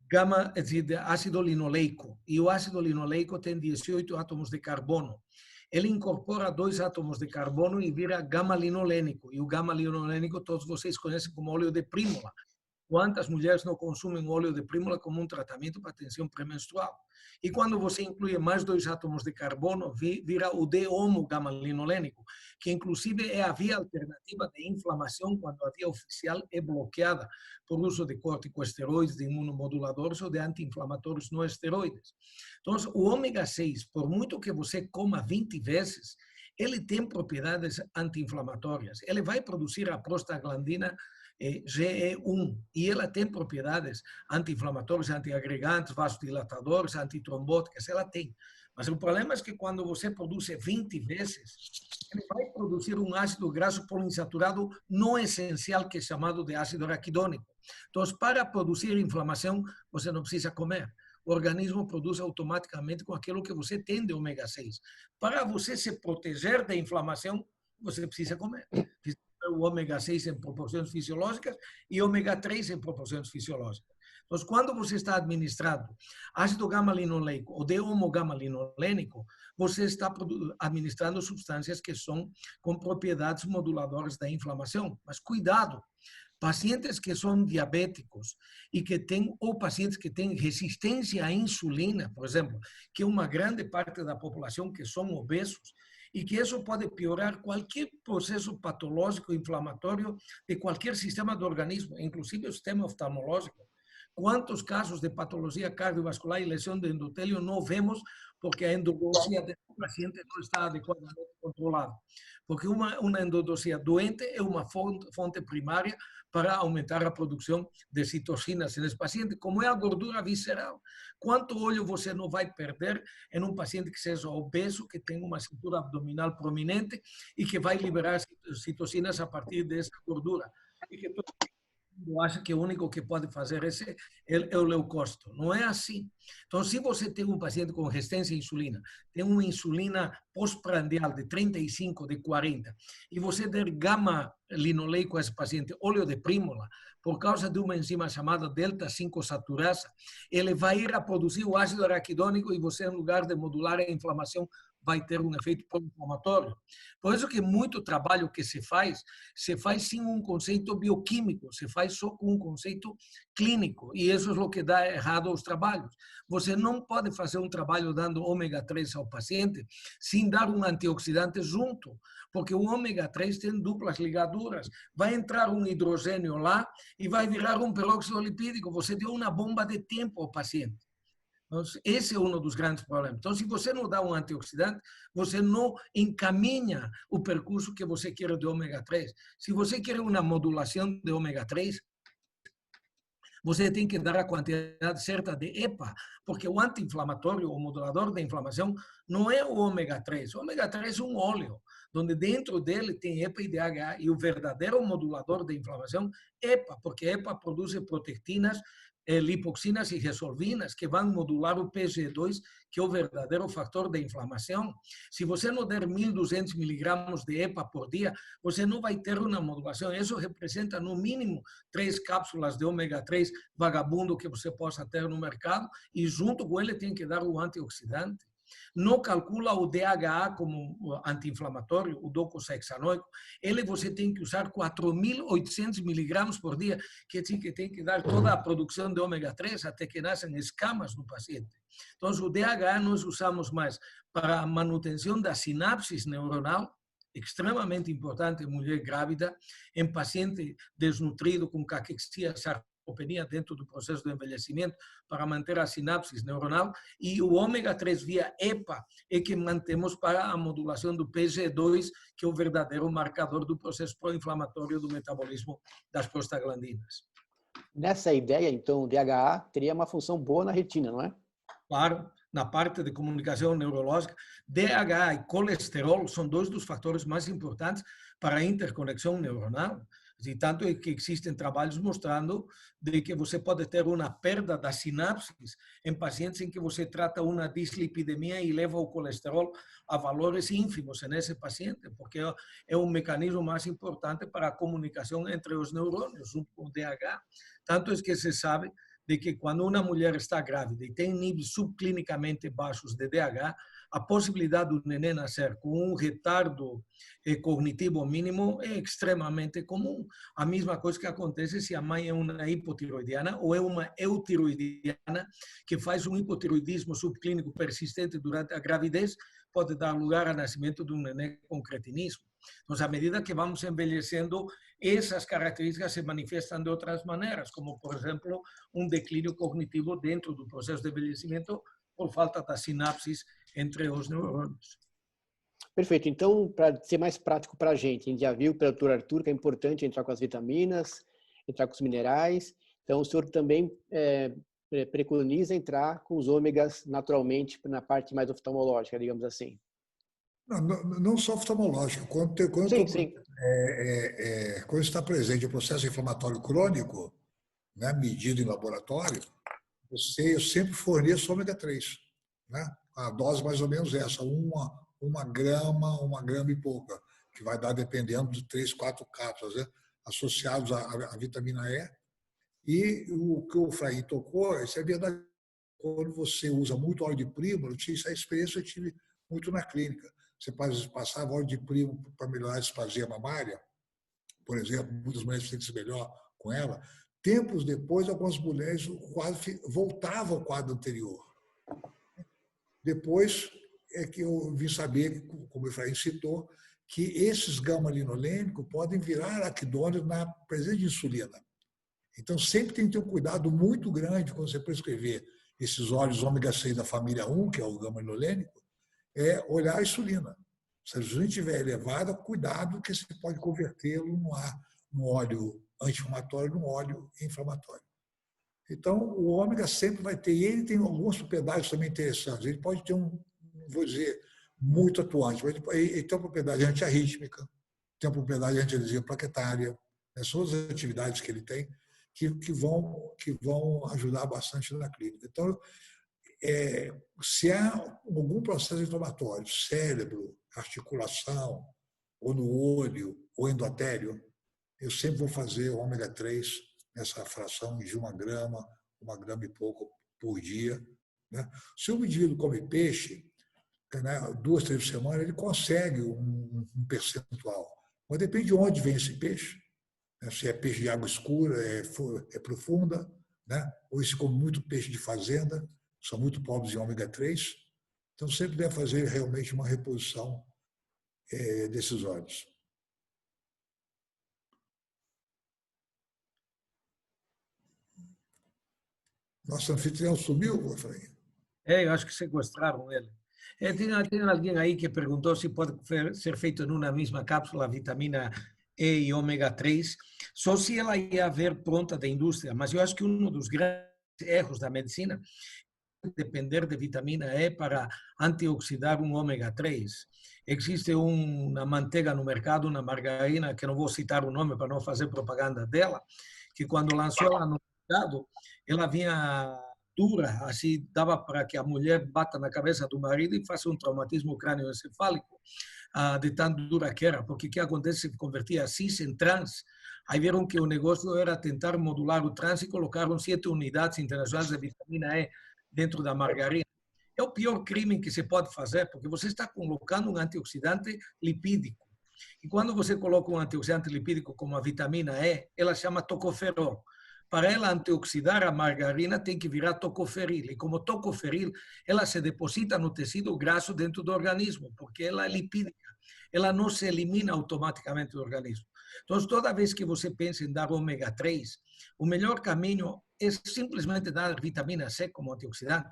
gama, é dizer, de ácido linoleico. E o ácido linoleico tem 18 átomos de carbono. Ele incorpora 2 átomos de carbono e vira gama-linolênico. E o gama-linolênico todos vocês conhecem como óleo de prímula. Quantas mulheres não consumem óleo de prímula como um tratamento para tensão pré-menstrual? E quando você inclui mais 2 átomos de carbono, vira o D-homo-gama-linolênico, que inclusive é a via alternativa de inflamação quando a via oficial é bloqueada por uso de corticosteroides, de imunomoduladores ou de anti-inflamatórios não esteroides. Então, o ômega 6, por muito que você coma 20 vezes, ele tem propriedades anti-inflamatórias. Ele vai produzir a prostaglandina GE1, e ela tem propriedades anti-inflamatórias, antiagregantes, vasodilatadores, antitrombóticas, ela tem. Mas o problema é que quando você produz 20 vezes, ele vai produzir um ácido graxo poliinsaturado não essencial, que é chamado de ácido araquidônico. Então, para produzir inflamação, você não precisa comer. O organismo produz automaticamente com aquilo que você tem de ômega 6. Para você se proteger da inflamação, você precisa comer. O ômega 6 em proporções fisiológicas e ômega 3 em proporções fisiológicas. Então, quando você está administrando ácido gama-linoleico ou D-homogama-linolênico, você está administrando substâncias que são com propriedades moduladoras da inflamação. Mas cuidado, pacientes que são diabéticos e que têm, ou pacientes que têm resistência à insulina, por exemplo, que é uma grande parte da população que são obesos, e que isso pode piorar qualquer processo patológico inflamatório de qualquer sistema do organismo, inclusive o sistema oftalmológico. Quantos casos de patologia cardiovascular e lesão de endotélio não vemos porque a endodontia do paciente não está adequadamente controlada? Porque uma endodontia doente é uma fonte primária para aumentar a produção de citocinas nesse paciente, como é a gordura visceral. Quanto óleo você não vai perder em um paciente que seja obeso, que tem uma cintura abdominal prominente e que vai liberar citocinas a partir dessa gordura? E que acha que o único que pode fazer isso é o leucócito. Não é assim. Então, se você tem um paciente com resistência à insulina, tem uma insulina pós-prandial de 35, de 40, e você der gama-linoleico a esse paciente, óleo de prímula, por causa de uma enzima chamada delta-5 saturasa, ele vai ir a produzir o ácido araquidônico e você, em lugar de modular a inflamação, vai ter um efeito pró-inflamatório. Por isso que muito trabalho que se faz sem um conceito bioquímico, se faz só com um conceito clínico, e isso é o que dá errado aos trabalhos. Você não pode fazer um trabalho dando ômega 3 ao paciente sem dar um antioxidante junto, porque o ômega 3 tem duplas ligaduras. Vai entrar um hidrogênio lá e vai virar um peróxido lipídico. Você deu uma bomba de tempo ao paciente. Então, esse é um dos grandes problemas. Então, se você não dá um antioxidante, você não encaminha o percurso que você quer de ômega 3. Se você quer uma modulação de ômega 3, você tem que dar a quantidade certa de EPA, porque o anti-inflamatório, o modulador da inflamação, não é o ômega 3. O ômega 3 é um óleo, onde dentro dele tem EPA e DHA, e o verdadeiro modulador da inflamação é EPA, porque EPA produz protectinas, lipoxinas e resolvinas que vão modular o PGE2, que é o verdadeiro fator da inflamação. Se você não der 1.200 miligramas de EPA por dia, você não vai ter uma modulação. Isso representa, no mínimo, 3 cápsulas de ômega 3 vagabundo que você possa ter no mercado, e junto com ele tem que dar o antioxidante. Não calcula o DHA como anti-inflamatório, o docosahexanoico. Ele você tem que usar 4.800 miligramas por dia, que tem que dar toda a produção de ômega 3 até que nascem escamas no paciente. Então, o DHA nós usamos mais para a manutenção da sinapse neuronal, extremamente importante em mulher grávida, em paciente desnutrido com caquexia, sarcopenia dentro do processo do envelhecimento, para manter a sinapse neuronal, e o ômega 3 via EPA é que mantemos para a modulação do PGE2, que é o verdadeiro marcador do processo pró-inflamatório do metabolismo das prostaglandinas. Nessa ideia, então, o DHA teria uma função boa na retina, não é? Claro, na parte de comunicação neurológica, DHA e colesterol são dois dos fatores mais importantes para a interconexão neuronal. E tanto é que existem trabalhos mostrando de que você pode ter uma perda das sinapses em pacientes em que você trata uma dislipidemia e leva o colesterol a valores ínfimos nesse paciente, porque é um mecanismo mais importante para a comunicação entre os neurônios, junto com o DHA. Tanto é que se sabe de que quando uma mulher está grávida e tem níveis subclinicamente baixos de DHA, a possibilidade do neném nascer com um retardo cognitivo mínimo é extremamente comum. A mesma coisa que acontece se a mãe é uma hipotiroidiana ou é uma eutiroidiana que faz um hipotiroidismo subclínico persistente durante a gravidez, pode dar lugar ao nascimento de um neném com cretinismo. Então, à medida que vamos envelhecendo, essas características se manifestam de outras maneiras, como, por exemplo, um declínio cognitivo dentro do processo de envelhecimento por falta das sinapses entre os neurônios. Perfeito. Então, para ser mais prático para a gente já viu pelo Dr. Arthur que é importante entrar com as vitaminas, entrar com os minerais. Então, o senhor também preconiza entrar com os ômegas naturalmente na parte mais oftalmológica, digamos assim. Não só oftalmológico. Quando está presente o processo inflamatório crônico, né, medido em laboratório, eu sempre forneço ômega 3. Né? A dose mais ou menos essa, uma grama e pouca. que vai dar dependendo de 3, 4 cápsulas, né, associados à vitamina E. E o que o Efraim tocou, isso é verdade. Quando você usa muito óleo de primo, essa experiência eu tive muito na clínica. Você passava óleo de primo para melhorar a displasia mamária, por exemplo, muitas mulheres sentem-se melhor com ela. Tempos depois, algumas mulheres voltavam ao quadro anterior. Depois é que eu vim saber, como o Efraim citou, que esses gama-linolênicos podem virar araquidônios na presença de insulina. Então, sempre tem que ter um cuidado muito grande quando você prescrever esses óleos ômega 6 da família 1, que é o gama-linolênico, é olhar a insulina. Se a insulina estiver elevada, cuidado que você pode convertê-lo num óleo anti-inflamatório, num óleo inflamatório. Então, o ômega sempre vai ter, e ele tem algumas propriedades também interessantes. Ele pode ter não vou dizer muito atuante, mas ele tem uma propriedade antiarrítmica, tem uma propriedade anti-adesiva plaquetária, né? São as atividades que ele tem que vão ajudar bastante na clínica. Então, se há algum processo inflamatório, cérebro, articulação, ou no olho, ou endotélio, eu sempre vou fazer o ômega 3 nessa fração de 1 grama e pouco por dia. Né? Se o indivíduo come peixe, né, 2, 3 por semana, ele consegue um percentual. Mas depende de onde vem esse peixe. Né? Se é peixe de água escura, é profunda, né? Ou se come muito peixe de fazenda, são muito pobres em ômega 3. Então, sempre deve fazer realmente uma reposição desses óleos. Nosso anfitrião sumiu, Efraim? Eu acho que sequestraram ele. Tem alguém aí que perguntou se pode ser feito numa mesma cápsula vitamina E e ômega 3, só se ela ia haver pronta da indústria. Mas eu acho que um dos grandes erros da medicina é depender de vitamina E para antioxidar um ômega 3. Existe uma manteiga no mercado, uma margarina, que não vou citar o nome para não fazer propaganda dela, que quando lançou ela no mercado, ela vinha dura, assim, dava para que a mulher bata na cabeça do marido e faça um traumatismo crânioencefálico, de tão dura que era, porque o que acontece se convertia cis em trans. Aí viram que o negócio era tentar modular o trans e colocaram 7 unidades internacionais de vitamina E dentro da margarina. É o pior crime que se pode fazer, porque você está colocando um antioxidante lipídico. E quando você coloca um antioxidante lipídico como a vitamina E, ela chama tocoferol. Para ela antioxidar a margarina, tem que virar tocoferil. E como tocoferil, ela se deposita no tecido graxo dentro do organismo, porque ela é lipídica. Ela não se elimina automaticamente do organismo. Então, toda vez que você pensa em dar ômega 3, o melhor caminho é simplesmente dar vitamina C como antioxidante.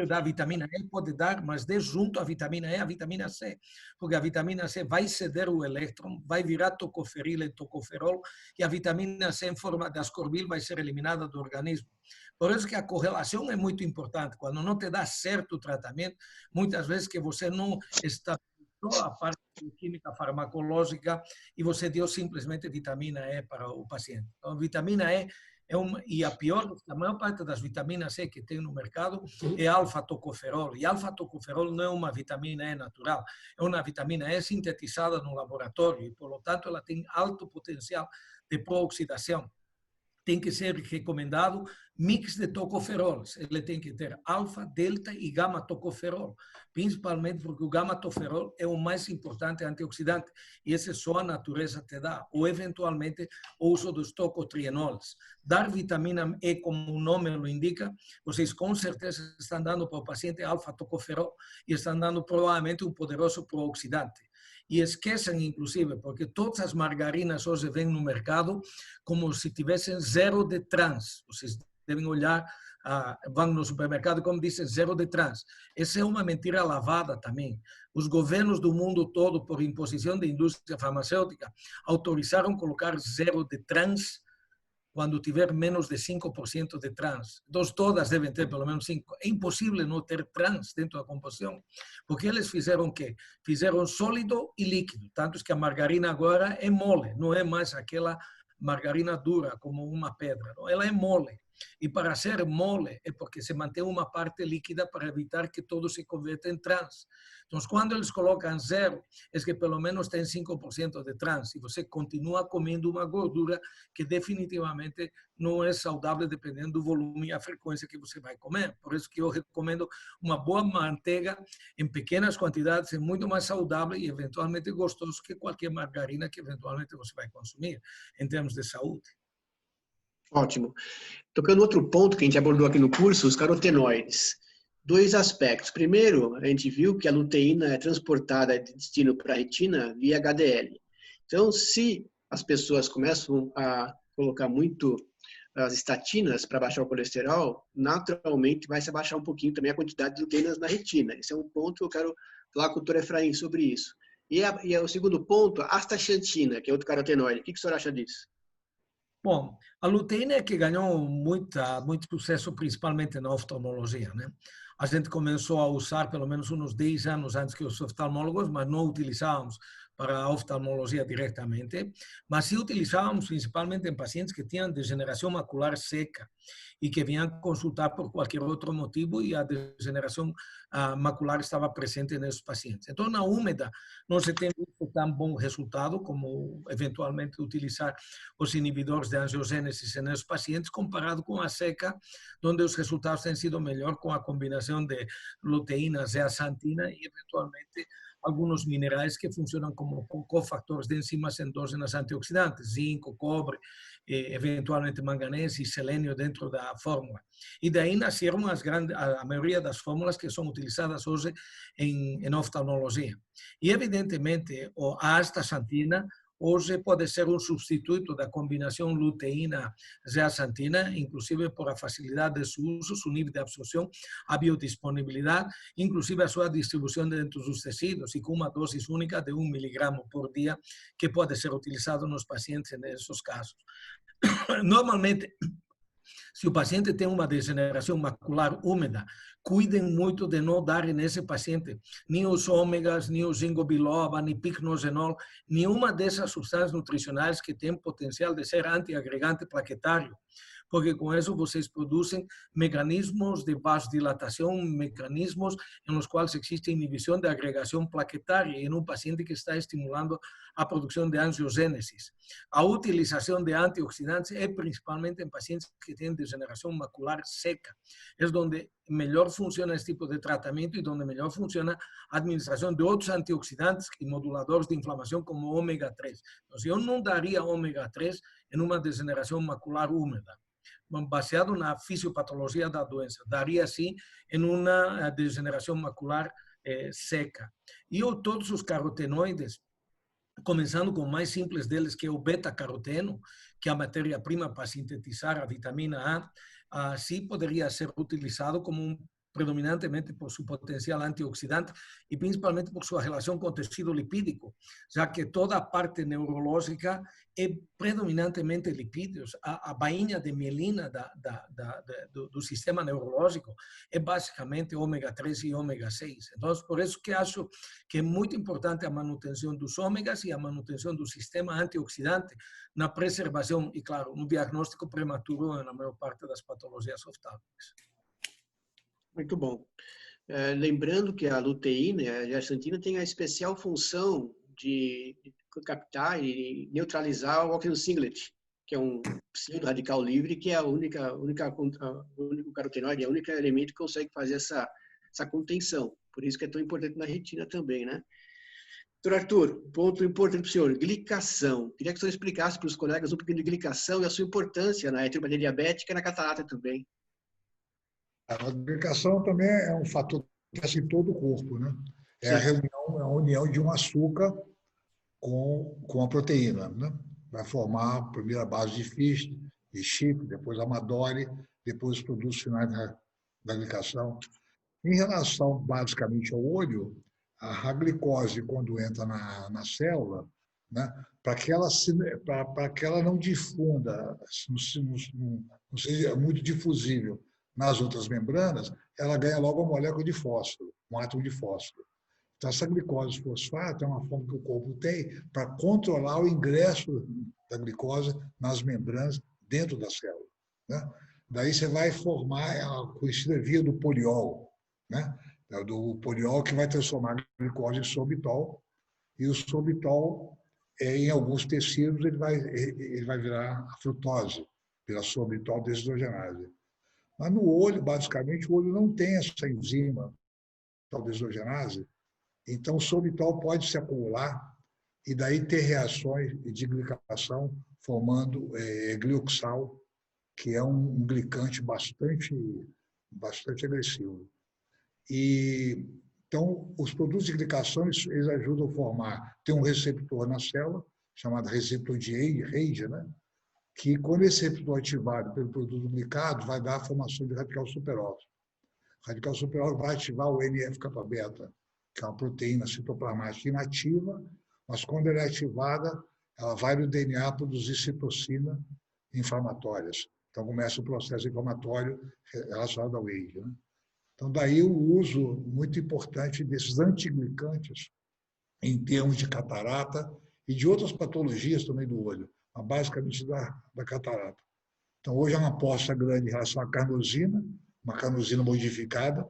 Da vitamina E pode dar, mas de junto à vitamina E, a vitamina C, porque a vitamina C vai ceder o elétron, vai virar tocoferil e tocoferol, e a vitamina C em forma de ascorbil vai ser eliminada do organismo. Por isso que a correlação é muito importante. Quando não te dá certo o tratamento, muitas vezes que você não está a parte química farmacológica e você deu simplesmente vitamina E para o paciente. Então, a vitamina E e a maior parte das vitaminas C que tem no mercado é alfa-tocoferol. E alfa-tocoferol não é uma vitamina E natural, é uma vitamina E sintetizada no laboratório e, por tanto, ela tem alto potencial de prooxidação. Tem que ser recomendado mix de tocoferols. Ele tem que ter alfa, delta e gama-tocoferol, principalmente porque o gama-tocoferol é o mais importante antioxidante e esse só a natureza te dá, ou eventualmente o uso dos tocotrienols. Dar vitamina E, como o nome o indica, vocês com certeza estão dando para o paciente alfa-tocoferol e estão dando provavelmente um poderoso prooxidante. E esquecem, inclusive, porque todas as margarinas hoje vêm no mercado como se tivessem zero de trans. Vocês devem olhar, vão no supermercado como dizem zero de trans. Essa é uma mentira lavada também. Os governos do mundo todo, por imposição da indústria farmacêutica, autorizaram colocar zero de trans quando tiver menos de 5% de trans. Então, todas devem ter pelo menos 5%. É impossível não ter trans dentro da composição, porque eles fizeram o quê? Fizeram sólido e líquido, tanto que a margarina agora é mole, não é mais aquela margarina dura como uma pedra, não? Ela é mole. E para ser mole é porque se mantém uma parte líquida para evitar que todo se converta em trans. Então, quando eles colocam 0, é que pelo menos tem 5% de trans. E você continua comendo uma gordura que definitivamente não é saudável dependendo do volume e a frequência que você vai comer. Por isso que eu recomendo uma boa manteiga em pequenas quantidades, é muito mais saudável e eventualmente gostoso que qualquer margarina que eventualmente você vai consumir em termos de saúde. Ótimo. Tocando outro ponto que a gente abordou aqui no curso, os carotenoides. 2 aspectos. Primeiro, a gente viu que a luteína é transportada de destino para a retina via HDL. Então, se as pessoas começam a colocar muito as estatinas para baixar o colesterol, naturalmente vai se abaixar um pouquinho também a quantidade de luteínas na retina. Esse é um ponto que eu quero falar com o Dr. Efraim sobre isso. E o segundo ponto, a astaxantina, que é outro carotenoide. O que o senhor acha disso? Bom, a luteína é que ganhou muito sucesso, principalmente na oftalmologia, né? A gente começou a usar pelo menos uns 10 anos antes que os oftalmólogos, mas não utilizávamos para a oftalmologia diretamente, mas sim utilizávamos principalmente em pacientes que tinham degeneração macular seca e que vinham consultar por qualquer outro motivo e a degeneração macular estava presente nesses pacientes. Então, na úmida, não se tem visto tão bom resultado como eventualmente utilizar os inibidores de angiogênese nesses pacientes comparado com a seca, onde os resultados têm sido melhor com a combinação de luteína, zeaxantina e eventualmente alguns minerais que funcionam como cofactores de enzimas endógenas antioxidantes, zinco, cobre, eventualmente manganês e selênio dentro da fórmula. E daí nasceram a maioria das fórmulas que são utilizadas hoje em oftalmologia. E, evidentemente, a astaxantina hoje pode ser um substituto da combinação luteína-zeaxantina, inclusive por a facilidade de seu uso, seu nível de absorção, a biodisponibilidade, inclusive a sua distribuição dentro dos tecidos e com uma dose única de 1 miligramo por dia, que pode ser utilizado nos pacientes nesses casos. Normalmente, se o paciente tem uma degeneração macular úmida, cuidem muito de não dar nesse paciente nem os ômegas, nem o ginkgo biloba, nem picnogenol, nenhuma dessas substâncias nutricionais que tem potencial de ser antiagregante plaquetário, porque com isso vocês produzem mecanismos de vasodilatação, mecanismos nos quais existe inibição de agregação plaquetária em um paciente que está estimulando a produção de angiogênese. A utilização de antioxidantes é principalmente em pacientes que têm degeneração macular seca. É onde melhor funciona esse tipo de tratamento e onde melhor funciona a administração de outros antioxidantes e moduladores de inflamação como o ômega 3. Então, eu não daria ômega 3 em uma degeneração macular úmida, baseado na fisiopatologia da doença. Daria sim em uma degeneração macular seca. E todos os carotenoides, começando com o mais simples deles, que é o beta-caroteno, que é a matéria-prima para sintetizar a vitamina A, sim poderia ser utilizado como predominantemente por seu potencial antioxidante e principalmente por sua relação com o tecido lipídico, já que toda a parte neurológica é predominantemente lipídios. A bainha de mielina do sistema neurológico é basicamente ômega 3 e ômega 6. Então, por isso que acho que é muito importante a manutenção dos ômegas e a manutenção do sistema antioxidante na preservação e, claro, no diagnóstico prematuro na maior parte das patologias oftálmicas. Muito bom. Lembrando que a luteína e a zeaxantina têm a especial função de captar e neutralizar o óxido singlet, que é um pseudo-radical livre, que é o único carotenoide, é o único elemento que consegue fazer essa contenção. Por isso que é tão importante na retina também, né? Doutor Arthur, ponto importante para o senhor, glicação. Queria que o senhor explicasse para os colegas um pouquinho de glicação e a sua importância na retinopatia diabética e na catarata também. A glicação também é um fator que acontece em todo o corpo, né? É a união de um açúcar com a proteína, né? Vai formar a primeira base de FISH, de chip, depois amadori, depois os produtos finais da glicação. Em relação, basicamente, ao olho, a glicose, quando entra na célula, né? Para que ela não difunda, não seja muito difusível nas outras membranas, ela ganha logo a molécula de fósforo, um átomo de fósforo. Então, essa glicose fosfato é uma forma que o corpo tem para controlar o ingresso da glicose nas membranas dentro da célula, né? Daí você vai formar a conhecida via do poliol, né? Do poliol que vai transformar a glicose em sorbitol, e o sorbitol, em alguns tecidos, ele vai virar a frutose, pela sorbitol deshidrogenase. Mas no olho, basicamente, o olho não tem essa enzima, a deshidrogenase, então o sorbitol pode se acumular e daí ter reações de glicação formando glioxal, que é um glicante bastante agressivo. E então, os produtos de glicação, eles ajudam a formar, tem um receptor na célula, chamado receptor de RAGE, né? Que quando esse receptor é ativado pelo produto glicado, vai dar a formação de radical superóxido. O radical superóxido vai ativar o NF-kappa-beta, que é uma proteína citoplasmática inativa, mas quando ela é ativada, ela vai no DNA produzir citocina inflamatórias. Então, começa o processo inflamatório relacionado ao AIDS, né? Então, daí o uso muito importante desses antiglicantes em termos de catarata e de outras patologias também do olho, mas basicamente da catarata. Então, hoje é uma aposta grande em relação à carnosina, uma carnosina modificada,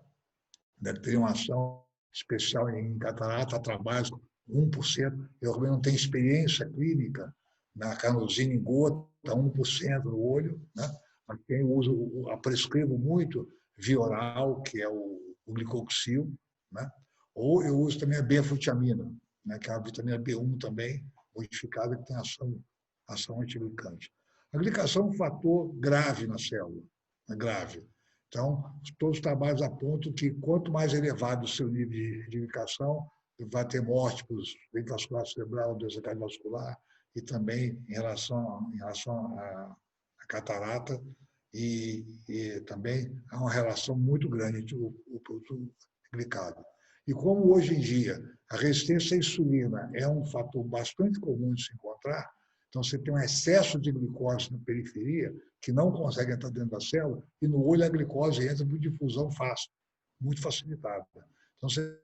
deve ter uma ação especial em catarata, trabalhos com 1%. Eu também não tenho experiência clínica na carnosina em gota, 1% no olho, né? Mas eu uso, prescrevo muito via oral, que é o glicoxil, né? Ou eu uso também a beta-futiamina, né? Que é a vitamina B1 também, modificada, que tem ação antiglicante. A glicação é um fator grave na célula, grave. Então, todos os trabalhos apontam que quanto mais elevado o seu nível de glicação, vai ter morte por doença vascular cerebral, doença cardiovascular, e também em relação à catarata, e também há uma relação muito grande entre o produto glicado. E como hoje em dia a resistência à insulina é um fator bastante comum de se encontrar, então você tem um excesso de glicose na periferia que não consegue entrar dentro da célula, e no olho a glicose entra por difusão fácil, muito facilitada. Então, você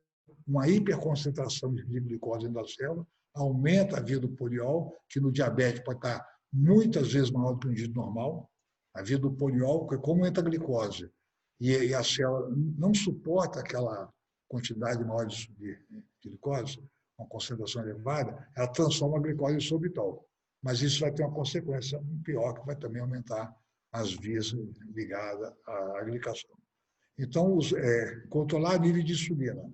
uma hiperconcentração de glicose dentro da célula aumenta a via do poliol, que no diabetes pode estar muitas vezes maior do que o indivíduo normal. A via do poliol, como entra a glicose e a célula não suporta aquela quantidade maior de glicose, uma concentração elevada, ela transforma a glicose em sorbitol. Mas isso vai ter uma consequência pior, que vai também aumentar as vias ligadas à glicação. Então, controlar o nível de insulina,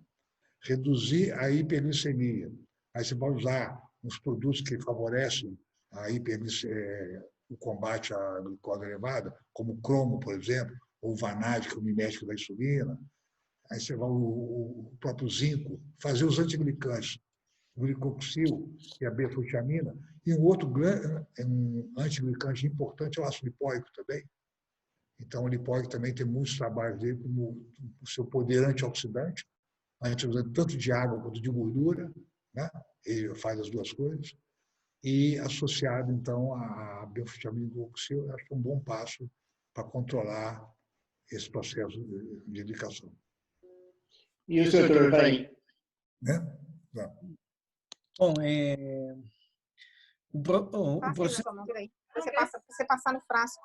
reduzir a hiperglicemia. Aí você vai usar uns produtos que favorecem o combate à glicose elevada, como o cromo, por exemplo, ou o vanádio, que é o mimético da insulina. Aí você vai o próprio zinco, fazer os antiglicantes, o glicoxil e a beta-futiamina. E um outro antiglicante importante é o ácido lipóico também. Então, o lipóico também tem muitos trabalhos dele como o seu poder antioxidante, antioxidante tanto de água quanto de gordura, né? Ele faz as duas coisas. E associado, então, à beta-futiamina e glicoxil, acho que é um bom passo para controlar esse processo de glicação. E o senhor, doutor Efraim? Né? Bom, o processo... Você passa no frasco.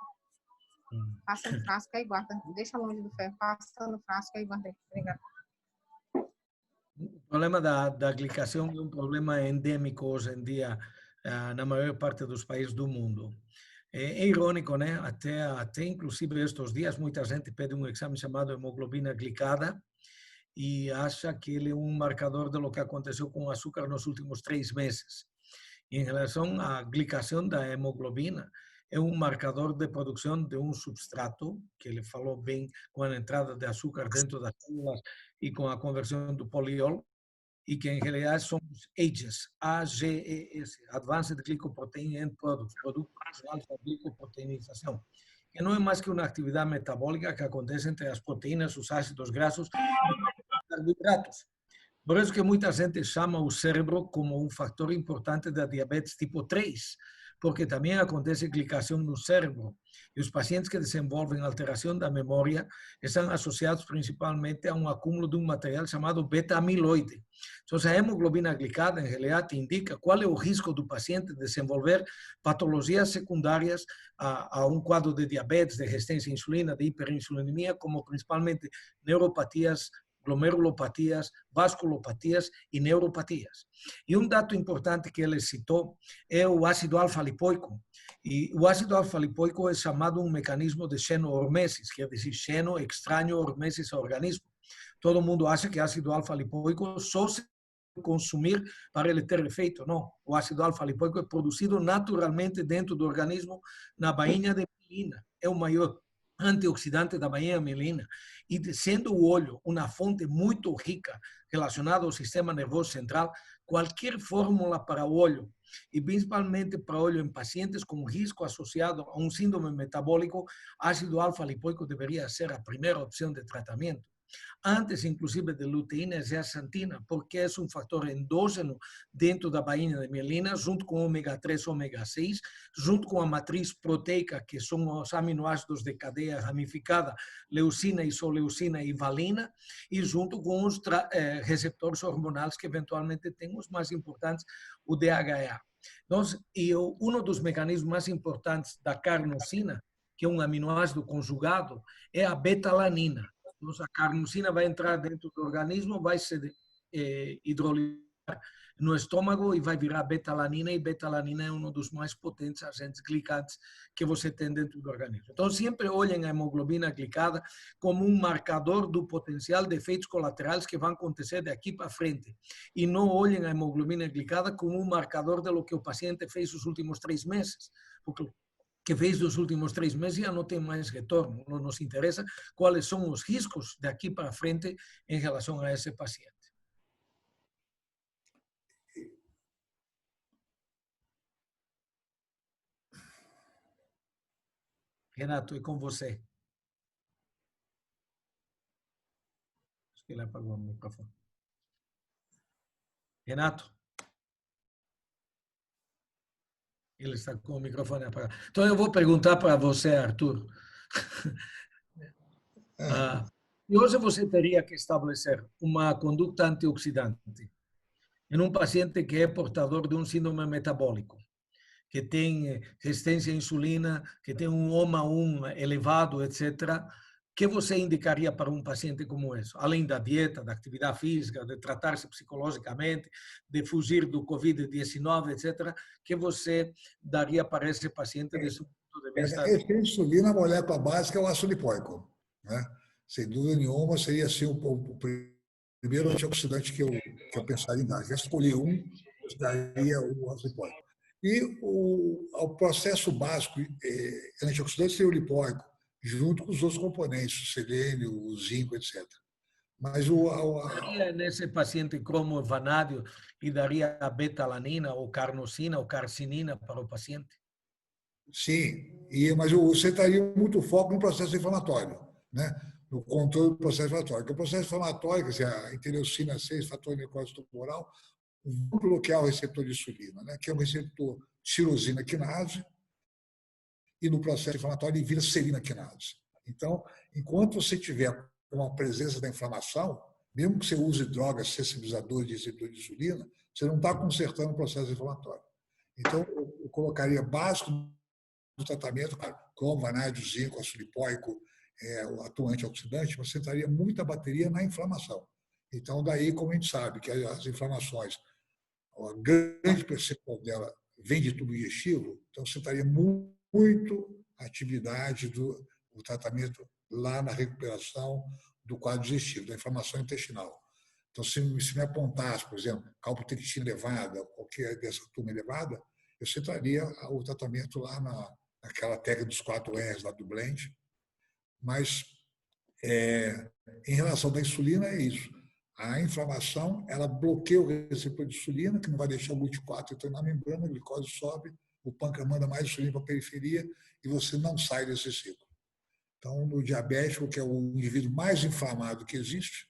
Passa no frasco aí guarda. Deixa longe do ferro. Passa no frasco aí guarda. Obrigada. O problema da glicação é um problema endêmico hoje em dia na maior parte dos países do mundo. É irônico, né? Até inclusive estes dias muita gente pede um exame chamado hemoglobina glicada e acha que ele é um marcador de lo que aconteceu com o açúcar nos últimos 3 meses. E em relação à glicação da hemoglobina, é um marcador de produção de um substrato, que ele falou bem, com a entrada de açúcar dentro das células e com a conversão do poliol, e que em realidade são os AGEs, AGES, Advanced Glycoprotein End Products, produtos de alta glicoproteinização, que não é mais que uma atividade metabólica que acontece entre as proteínas, os ácidos graxos e os carboidratos. Por isso que muita gente chama o cérebro como um fator importante da diabetes tipo 3, porque também acontece glicação no cérebro. E os pacientes que desenvolvem alteração da memória estão associados principalmente a um acúmulo de um material chamado beta-amiloide. Então, a hemoglobina glicada, em realidade, indica qual é o risco do paciente de desenvolver patologias secundárias a um quadro de diabetes, de resistência à insulina, de hiperinsulinemia, como principalmente neuropatias, glomerulopatias, vasculopatias e neuropatias. E um dado importante que ele citou é o ácido alfa-lipoico. E o ácido alfa-lipoico é chamado um mecanismo de xeno-hormesis, quer dizer, xeno, estranho, hormesis ao organismo. Todo mundo acha que ácido alfa-lipoico só se consumir para ele ter efeito. Não, o ácido alfa-lipoico é produzido naturalmente dentro do organismo na bainha de mielina. É o maior antioxidante da bainha mielina. E sendo o olho uma fonte muito rica relacionada ao sistema nervoso central, qualquer fórmula para o olho, e principalmente para olho em pacientes com risco associado a um síndrome metabólico, ácido alfa-lipoico deveria ser a primeira opção de tratamento. Antes, inclusive, de luteína e zeaxantina, porque é um fator endógeno dentro da bainha de mielina, junto com ômega 3 e ômega 6, junto com a matriz proteica, que são os aminoácidos de cadeia ramificada, leucina, isoleucina e valina, e junto com os receptores hormonais, que eventualmente têm os mais importantes, o DHA. Então, e um dos mecanismos mais importantes da carnosina, que é um aminoácido conjugado, é a betalanina. Então, a carnosina vai entrar dentro do organismo, vai se hidrolisar no estômago e vai virar betalanina, e betalanina é um dos mais potentes agentes glicantes que você tem dentro do organismo. Então, sempre olhem a hemoglobina glicada como um marcador do potencial de efeitos colaterais que vão acontecer daqui para frente. E não olhem a hemoglobina glicada como um marcador do que o paciente fez os últimos 3 meses, porque que fez nos últimos 3 meses já não tem mais retorno. Não nos interessa quais são os riscos daqui para frente em relação a esse paciente. Renato, é com você. Acho que ele apagou o microfone. Renato? Ele está com o microfone apagado. Então, eu vou perguntar para você, Arthur. E hoje você teria que estabelecer uma conduta antioxidante em um paciente que é portador de um síndrome metabólico, que tem resistência à insulina, que tem um OMA1 elevado, etc., que você indicaria para um paciente como esse? Além da dieta, da atividade física, de tratar-se psicologicamente, de fugir do Covid-19, etc., que você daria para esse paciente desse ponto de vista? A insulina, a molécula básica é o ácido lipoico, né? Sem dúvida nenhuma, seria assim, o primeiro antioxidante que eu pensaria em dar. Se eu escolher um, eu daria o ácido lipoico. E o processo básico antioxidante seria o lipoico, junto com os outros componentes, o selênio, o zinco, etc. Mas daria nesse paciente cromo vanádio e daria a betalanina, ou carnosina, ou carcinina para o paciente? Sim, mas você estaria muito foco no processo inflamatório, né? No controle do processo inflamatório. Porque o processo inflamatório, quer dizer, a interleucina 6, fator de necrose tumoral, vão bloquear o receptor de insulina, né? Que é um receptor tirosina quinase, e no processo inflamatório ele vira serina quinase. Então, enquanto você tiver uma presença da inflamação, mesmo que você use drogas sensibilizadoras de receptor de insulina, você não está consertando o processo inflamatório. Então, eu colocaria básico do tratamento, claro, cromo, vanádio, zinco, ácido lipoico, o atuante oxidante, você estaria muita bateria na inflamação. Então, daí, como a gente sabe que as inflamações, a grande percentual dela vem de tubo digestivo, então você estaria muito atividade do tratamento lá na recuperação do quadro digestivo, da inflamação intestinal. Então, se me apontasse, por exemplo, calprotectina elevada, qualquer dessa turma elevada, eu centraria o tratamento lá naquela técnica dos 4 R's lá do blend. Mas, em relação à insulina, é isso. A inflamação, ela bloqueia o receptor de insulina, que não vai deixar o GLUT4 entrar na membrana, a glicose sobe, o pâncreas manda mais insulina para a periferia e você não sai desse ciclo. Então, no diabético, que é o indivíduo mais inflamado que existe,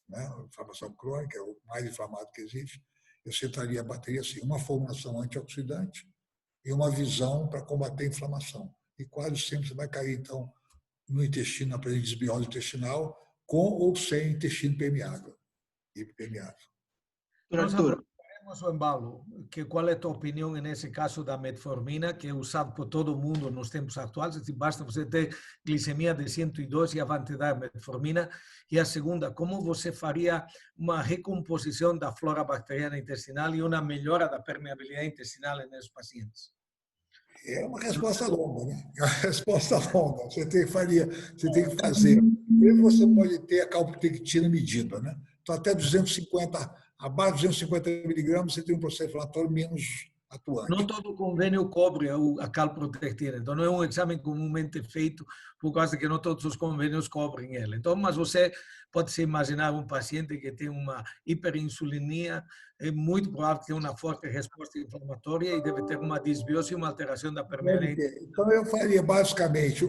né? A inflamação crônica é o mais inflamado que existe, eu centraria a bateria assim, uma formulação antioxidante, e uma visão para combater a inflamação. E quase sempre você vai cair, então, no intestino, na presença de desbiose intestinal, com ou sem intestino permeável, hiperpermeável. Nós aproveitamos o embalo. Qual é a tua opinião nesse caso da metformina, que é usado por todo mundo nos tempos atuais? Basta você ter glicemia de 102 e vai te dar metformina. E a segunda, como você faria uma recomposição da flora bacteriana intestinal e uma melhora da permeabilidade intestinal nesses pacientes? É uma resposta longa, né? É uma resposta longa. Você tem que fazer. Primeiro, você pode ter a calprotectina medida, né? Então, até 250, abaixo de 250 miligramas, você tem um processo inflamatório menos atuante. Não todo convênio cobre a calprotectina, então não é um exame comumente feito por causa que não todos os convênios cobrem ele. Então, mas você pode se imaginar um paciente que tem uma hiperinsulinemia, é muito provável que tenha uma forte resposta inflamatória e deve ter uma disbiose e uma alteração da permeabilidade. Então, eu faria basicamente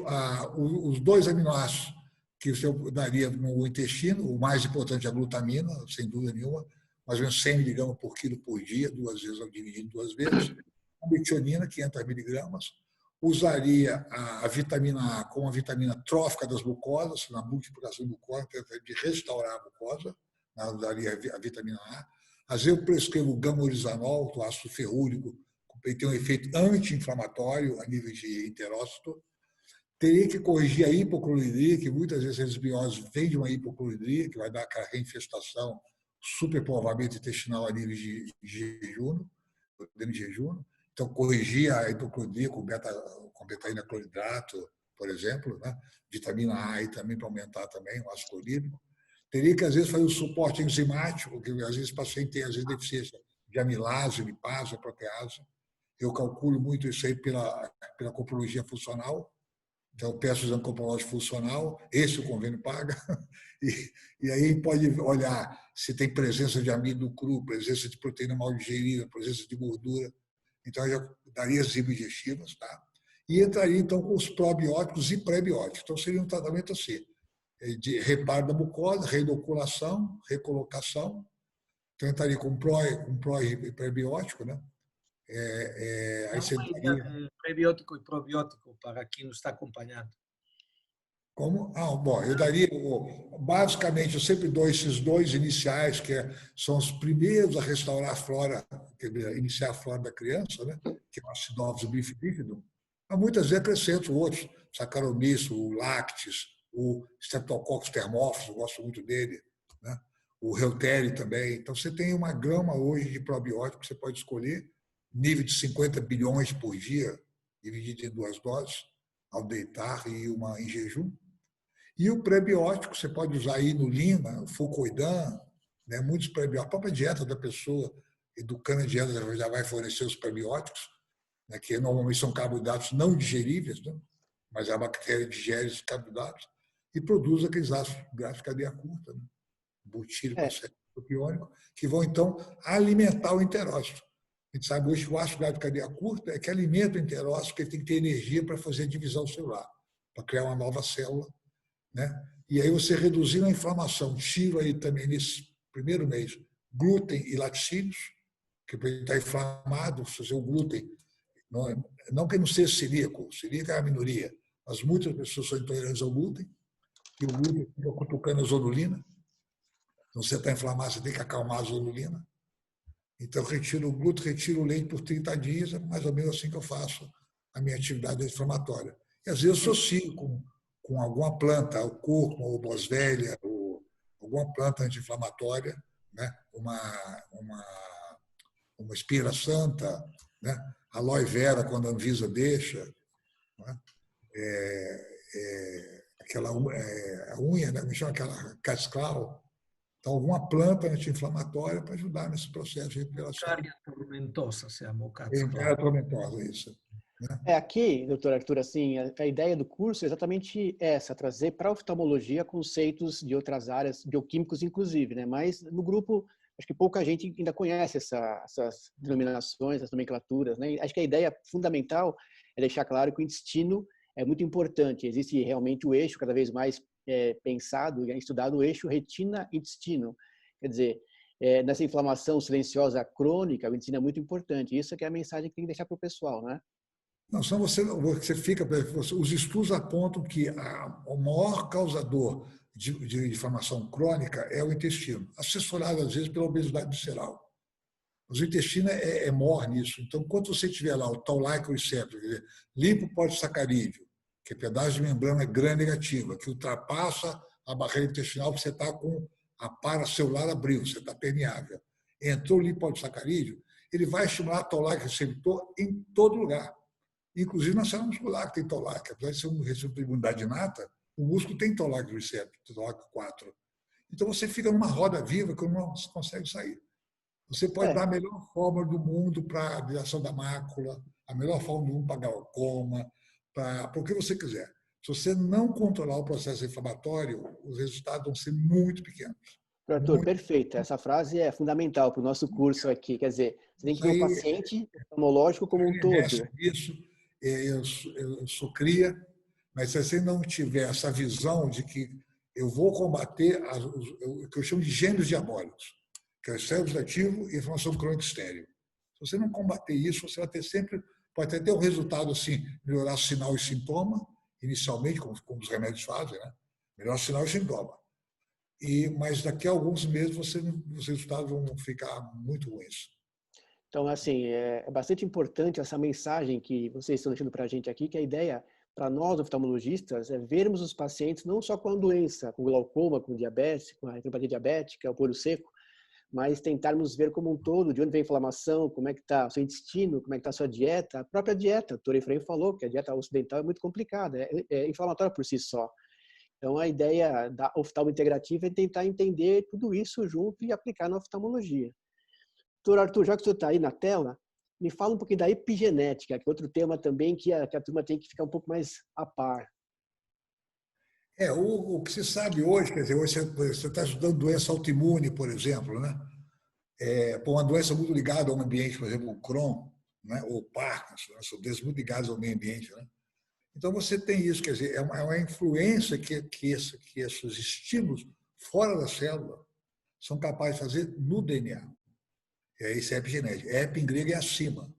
os 2 aminoácidos que eu daria no intestino, o mais importante é a glutamina, sem dúvida nenhuma, mais ou menos 100 miligramas por quilo por dia, 2 vezes, dividido 2 vezes. A metionina, 500 miligramas. Usaria a vitamina A como a vitamina trófica das mucosas, na multiplicação da mucosa, de restaurar a mucosa, usaria a vitamina A. Às vezes eu prescrevo gamma-orizanol, o ácido ferrúrico, que tem um efeito anti-inflamatório a nível de enterócito. Teria que corrigir a hipocloridria, que muitas vezes a desbiose vem de uma hipocloridria, que vai dar aquela reinfestação, superpovoamento intestinal a nível de jejum. Então, corrigir a hipocloridria com betaína cloridrato, por exemplo, né? Vitamina A aí também para aumentar também o ácido clorídrico. Teria que, às vezes, fazer o suporte enzimático, porque às vezes o paciente tem, às vezes, deficiência de amilase, lipase, protease. Eu calculo muito isso aí pela coprologia funcional. Então, eu peço o exame coprológico funcional, esse o convênio paga, e aí pode olhar se tem presença de amido cru, presença de proteína mal digerida, presença de gordura. Então, eu já daria as digestivas, tá? E entraria, então, com os probióticos e pré-bióticos. Então, seria um tratamento assim, de reparo da mucosa, reinoculação, recolocação. Então, entraria com pró e pré-biótico, né? Aí você daria prebiótico e probiótico para quem nos está acompanhando. Como? Bom, eu daria, basicamente, eu sempre dou esses 2 iniciais, que são os primeiros a restaurar a flora, iniciar a flora da criança, né? Que é o acidófilo bifidífido. Mas muitas vezes acrescento outros, Saccharomyces, o Lactis, o Streptococcus thermophilus, eu gosto muito dele, né? O Reuteri também. Então, você tem uma gama hoje de probióticos que você pode escolher, nível de 50 bilhões por dia, dividido em 2 doses, ao deitar e uma em jejum. E o prebiótico, você pode usar a inulina, fucoidan, né? Muitos prebióticos, a própria dieta da pessoa, educando a dieta, já vai fornecer os prebióticos, né? Que normalmente são carboidratos não digeríveis, né? Mas a bactéria digere esses carboidratos e produz aqueles ácidos graxos de cadeia curta, né? Butírico, propiônico, que vão, então, alimentar o enterócito. A gente sabe hoje que o ácido graxo de cadeia curta é que alimenta o enterócito, porque ele tem que ter energia para fazer a divisão celular, para criar uma nova célula, né? E aí você reduzindo a inflamação, tiro aí também nesse primeiro mês glúten e laticínios, que para ele estar inflamado, fazer o glúten, não que não seja celíaco é a minoria, mas muitas pessoas são intolerantes ao glúten, e o glúten fica cutucando a zonulina. Então, você está inflamado, você tem que acalmar a zonulina. Então, retiro o glúten, retiro o leite por 30 dias, é mais ou menos assim que eu faço a minha atividade anti-inflamatória. E às vezes associo com alguma planta, o cúrcuma, ou boswellia, ou alguma planta anti-inflamatória, né? Uma espira santa, né? Aloe vera, quando a Anvisa deixa, né? A unha, né? Me chama aquela casclau. Então, alguma planta anti-inflamatória para ajudar nesse processo de recuperação. Cária tormentosa, se chama o Cária tormentosa, isso. Aqui, doutor Arthur, assim, a ideia do curso é exatamente essa, trazer para a oftalmologia conceitos de outras áreas, bioquímicos inclusive, né? Mas no grupo, acho que pouca gente ainda conhece essas denominações, essas nomenclaturas, né? Acho que a ideia fundamental é deixar claro que o intestino é muito importante. Existe realmente o eixo cada vez mais pensado e estudado, o eixo retina-intestino. Quer dizer, nessa inflamação silenciosa crônica, a medicina é muito importante. Isso é que é a mensagem que tem que deixar para o pessoal, né? Não, senão você fica... Os estudos apontam que o maior causador de inflamação crônica é o intestino, assessorado, às vezes, pela obesidade visceral. Mas o intestino é maior nisso. Então, quando você tiver lá o Toll-like receptor, quer dizer, lipopolissacarídeo, que é pedaço de membrana gram-negativa, que ultrapassa a barreira intestinal, você está com a paracelular abriu, você está permeável. Entrou o lipopolissacarídeo, ele vai estimular Toll-like receptor em todo lugar, inclusive na célula muscular que tem Toll-like. Apesar de ser um receptor de imunidade inata, o músculo tem Toll-like receptor, Toll-like 4. Então você fica numa roda viva que não consegue sair. Você pode dar a melhor forma do mundo para a dilatação da mácula, a melhor forma do mundo para glaucoma, para o que você quiser. Se você não controlar o processo inflamatório, os resultados vão ser muito pequenos. Arthur, perfeito. Essa frase é fundamental para o nosso curso aqui. Quer dizer, você tem que ver o paciente oftalmológico como um todo. Isso, eu sou cria, mas se você não tiver essa visão de que eu vou combater o que eu chamo de gênios diabólicos, que é o estresse oxidativo e inflamação crônica estéril. Se você não combater isso, você vai ter sempre, pode até ter um resultado assim, melhorar sinal e sintoma, inicialmente, como os remédios fazem, né? Melhorar sinal e sintoma. Mas daqui a alguns meses os resultados vão ficar muito ruins. Então, assim, é bastante importante essa mensagem que vocês estão deixando para a gente aqui, que a ideia, para nós oftalmologistas, é vermos os pacientes não só com a doença, com glaucoma, com diabetes, com a retinopatia diabética, o olho seco, mas tentarmos ver como um todo, de onde vem a inflamação, como é que está o seu intestino, como é que está a sua dieta, a própria dieta. O Dr. Efraim falou que a dieta ocidental é muito complicada, é inflamatória por si só. Então, a ideia da oftalmo integrativa é tentar entender tudo isso junto e aplicar na oftalmologia. Doutor Arthur, já que o senhor está aí na tela, me fala um pouquinho da epigenética, que é outro tema também que a turma tem que ficar um pouco mais a par. O que se sabe hoje, quer dizer, hoje você está estudando doença autoimune, por exemplo, né? Uma doença muito ligada ao ambiente, por exemplo, o Crohn, né? Ou o Parkinson, né? São doenças muito ligadas ao meio ambiente, né? Então você tem isso, quer dizer, é uma influência que esses estímulos fora da célula são capazes de fazer no DNA. Isso é epigenética. Epi em grego é acima,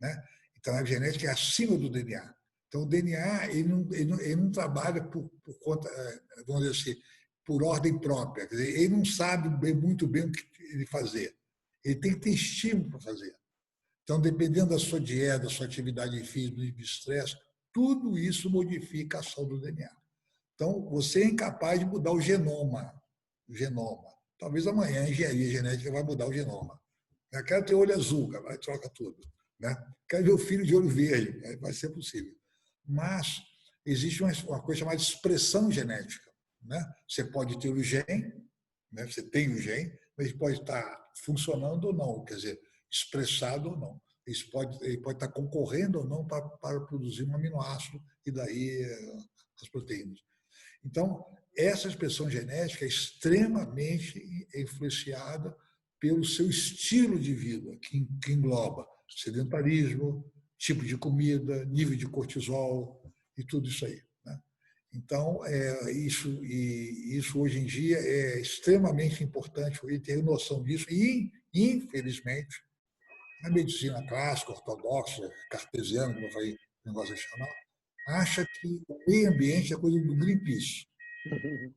né? Então a epigenética é acima do DNA. Então, o DNA ele não trabalha por conta, vamos dizer assim, por ordem própria. Quer dizer, ele não sabe muito bem o que ele fazer. Ele tem que ter estímulo para fazer. Então, dependendo da sua dieta, da sua atividade física, do estresse, tudo isso modifica a ação do DNA. Então, você é incapaz de mudar o genoma. Talvez amanhã a engenharia genética vai mudar o genoma. Eu quero ter olho azul, vai troca tudo. Né? Quero ver o filho de olho verde, vai ser possível. Mas existe uma coisa chamada expressão genética. Né? Você pode ter o gene, né? Você tem o gene, mas ele pode estar funcionando ou não, quer dizer, expressado ou não. Ele pode estar concorrendo ou não para produzir um aminoácido e daí as proteínas. Então, essa expressão genética é extremamente influenciada pelo seu estilo de vida, que engloba sedentarismo, tipo de comida, nível de cortisol e tudo isso aí. Né? Então, isso hoje em dia é extremamente importante ter noção disso e, infelizmente, a medicina clássica, ortodoxa, cartesiana, como eu falei, negócio nacional, acha que o meio ambiente é coisa do Greenpeace. Né?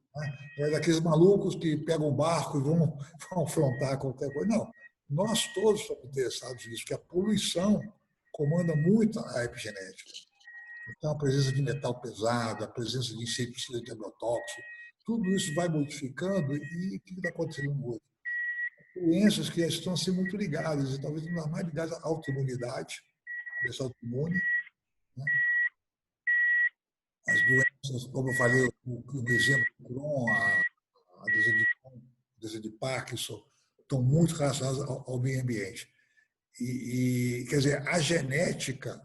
É daqueles malucos que pegam um barco e vão afrontar qualquer coisa. Não, nós todos estamos interessados nisso, porque a poluição comanda muito a epigenética. Então, a presença de metal pesado, a presença de inseticida de agrotóxico, tudo isso vai modificando e o que está acontecendo hoje? Doenças que estão assim muito ligadas, e talvez mais ligadas à autoimunidade, doença autoimune, né? As doenças, como eu falei, o exemplo do Crohn, a doença de Parkinson, estão muito relacionadas ao meio ambiente. Quer dizer, a genética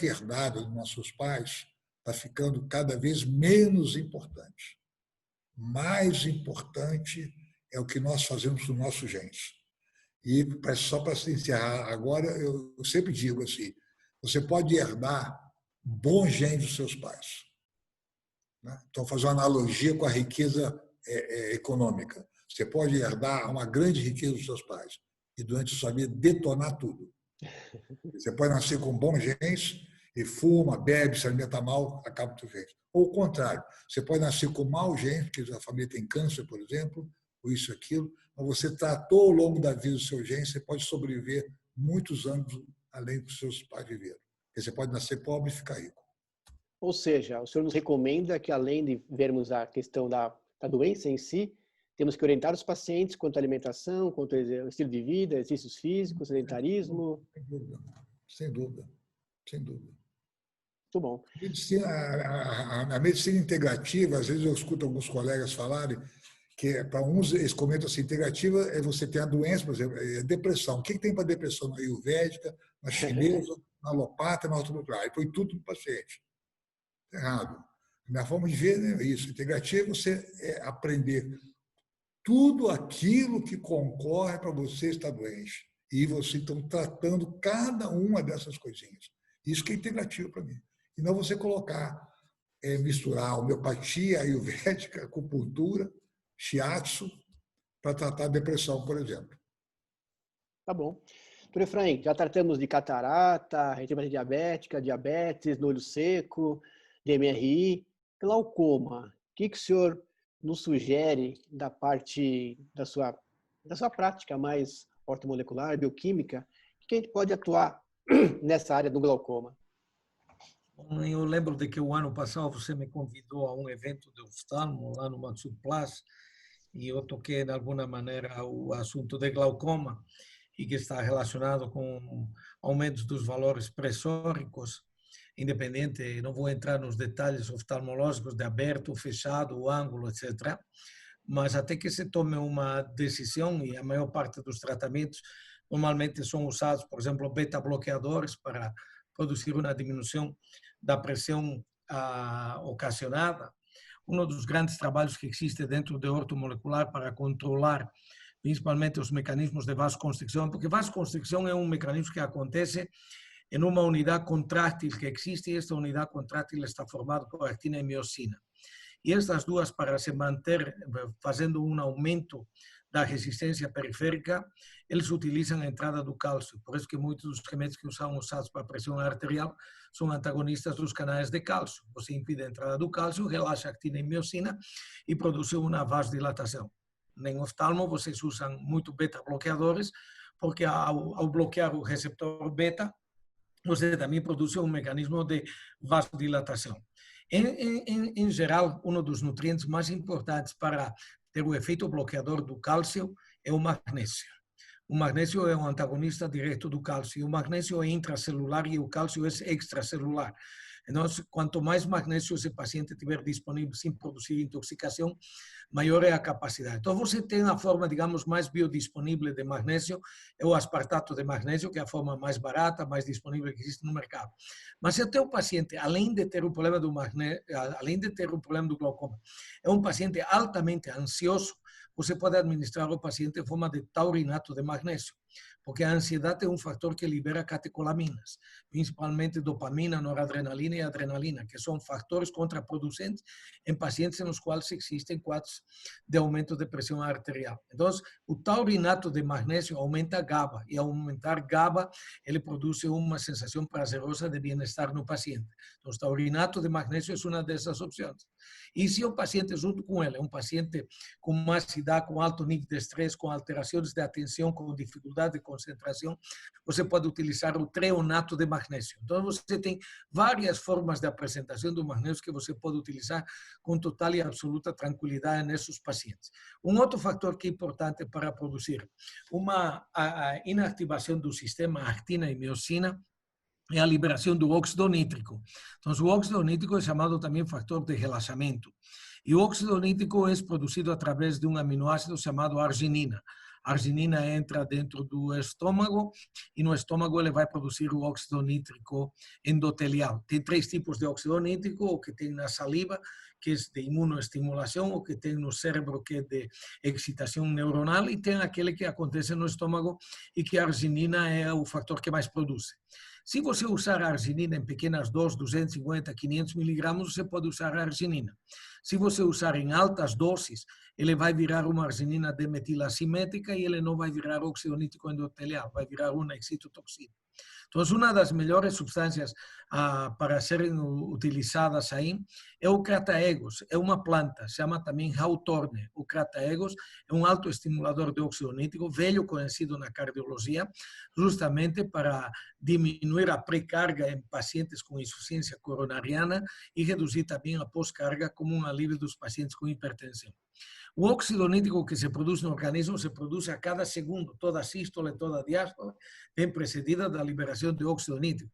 herdada dos nossos pais está ficando cada vez menos importante. Mais importante é o que nós fazemos com os nossos genes. E só para se encerrar agora, eu sempre digo assim, você pode herdar bons genes dos seus pais. Né? Então, fazer uma analogia com a riqueza econômica. Você pode herdar uma grande riqueza dos seus pais e, durante a sua vida, detonar tudo. Você pode nascer com bons genes e fuma, bebe, se alimenta mal, acaba com os genes. Ou o contrário, você pode nascer com maus genes, porque a família tem câncer, por exemplo, ou isso, aquilo, mas você tratou ao longo da vida os seus genes, você pode sobreviver muitos anos além dos seus pais viveram. Porque você pode nascer pobre e ficar rico. Ou seja, o senhor nos recomenda que, além de vermos a questão da doença em si, temos que orientar os pacientes quanto à alimentação, quanto ao estilo de vida, exercícios físicos, sedentarismo. Sem dúvida, sem dúvida, sem dúvida. Muito bom. A medicina integrativa, às vezes eu escuto alguns colegas falarem que, para uns, eles comentam assim, integrativa é você ter a doença, por exemplo, a depressão. O que tem para depressão? Na ayurvédica, na chinesa, na alopata, na ortomolecular. E põe tudo no paciente. Errado. Minha forma de ver é isso. Integrativa é você aprender tudo aquilo que concorre para você estar doente. E você então tratando cada uma dessas coisinhas. Isso que é integrativo para mim. E não você colocar, misturar homeopatia, ayurvédica, acupuntura, shiatsu, para tratar a depressão, por exemplo. Tá bom. Doutor Efraim, já tratamos de catarata, retinopatia diabética, diabetes, olho seco, DMRI, glaucoma. O que o senhor nos sugere da parte da sua prática mais ortomolecular, bioquímica, que a gente pode atuar nessa área do glaucoma? Eu lembro de que o ano passado você me convidou a um evento de oftalmo lá no Matsuplas e eu toquei de alguma maneira o assunto de glaucoma e que está relacionado com aumentos dos valores pressóricos, independente, não vou entrar nos detalhes oftalmológicos de aberto, fechado, o ângulo, etc. Mas até que se tome uma decisão, e a maior parte dos tratamentos normalmente são usados, por exemplo, beta-bloqueadores para produzir uma diminuição da pressão ocasionada. Um dos grandes trabalhos que existe dentro de ortomolecular para controlar principalmente os mecanismos de vasoconstricção, porque vasoconstricção é um mecanismo que acontece em uma unidade contrátil que existe, e esta unidade contrátil está formada por actina e miosina. E estas duas, para se manter fazendo um aumento da resistência periférica, eles utilizam a entrada do cálcio. Por isso que muitos dos remédios que são usados para a pressão arterial são antagonistas dos canais de cálcio. Você impede a entrada do cálcio, relaxa a actina e miosina e produz uma vasodilatação. Em oftalmo, vocês usam muito beta-bloqueadores, porque ao bloquear o receptor beta, você também produz um mecanismo de vasodilatação. Em geral, um dos nutrientes mais importantes para ter o efeito bloqueador do cálcio é o magnésio. O magnésio é um antagonista direto do cálcio. O magnésio é intracelular e o cálcio é extracelular. Então, quanto mais magnésio esse paciente tiver disponível sem produzir intoxicação, maior é a capacidade. Então, você tem a forma, digamos, mais biodisponível de magnésio, é o aspartato de magnésio, que é a forma mais barata, mais disponível que existe no mercado. Mas se até o paciente, além de ter o problema do magnésio, além de ter o problema do glaucoma, é um paciente altamente ansioso, você pode administrar ao paciente em forma de taurinato de magnésio, porque a ansiedade é um fator que libera catecolaminas, principalmente dopamina, noradrenalina e adrenalina, que são fatores contraproducentes em pacientes nos quais existem quadros de aumento de pressão arterial. Então, o taurinato de magnésio aumenta GABA, e ao aumentar GABA, ele produz uma sensação prazerosa de bem-estar no paciente. Então, o taurinato de magnésio é uma dessas opções. E se o paciente, junto com ele, é um paciente com má ansiedade, com alto nível de estresse, com alterações de atenção, com dificuldade de concentração, você pode utilizar o treonato de magnésio. Então, você tem várias formas de apresentação do magnésio que você pode utilizar com total e absoluta tranquilidade nesses pacientes. Um outro fator que é importante para produzir uma inativação do sistema actina e miosina é a liberação do óxido nítrico. Então, o óxido nítrico é chamado também fator de relaxamento. E o óxido nítrico é produzido através de um aminoácido chamado arginina. A arginina entra dentro do estômago e no estômago ele vai produzir o óxido nítrico endotelial. Tem 3 tipos de óxido nítrico, o que tem na saliva, que é de imunoestimulação, o que tem no cérebro, que é de excitação neuronal, e tem aquele que acontece no estômago e que a arginina é o fator que mais produz. Se você usar arginina em pequenas doses, 250, 500 miligramas, você pode usar arginina. Se você usar em altas doses, ele vai virar uma arginina demetilasimétrica e ele não vai virar óxido nítrico endotelial, vai virar uma excitotoxina. Então, uma das melhores substâncias para serem utilizadas aí é o crataegos. É uma planta, se chama também hawthorne. O crataegos é um autoestimulador de óxido nítrico, velho conhecido na cardiologia, justamente para diminuir a pré-carga em pacientes com insuficiência coronariana e reduzir também a pós-carga como um alívio dos pacientes com hipertensão. O óxido nítrico que se produz no organismo se produz a cada segundo. Toda sístole, toda diástole vem precedida da liberação de óxido nítrico.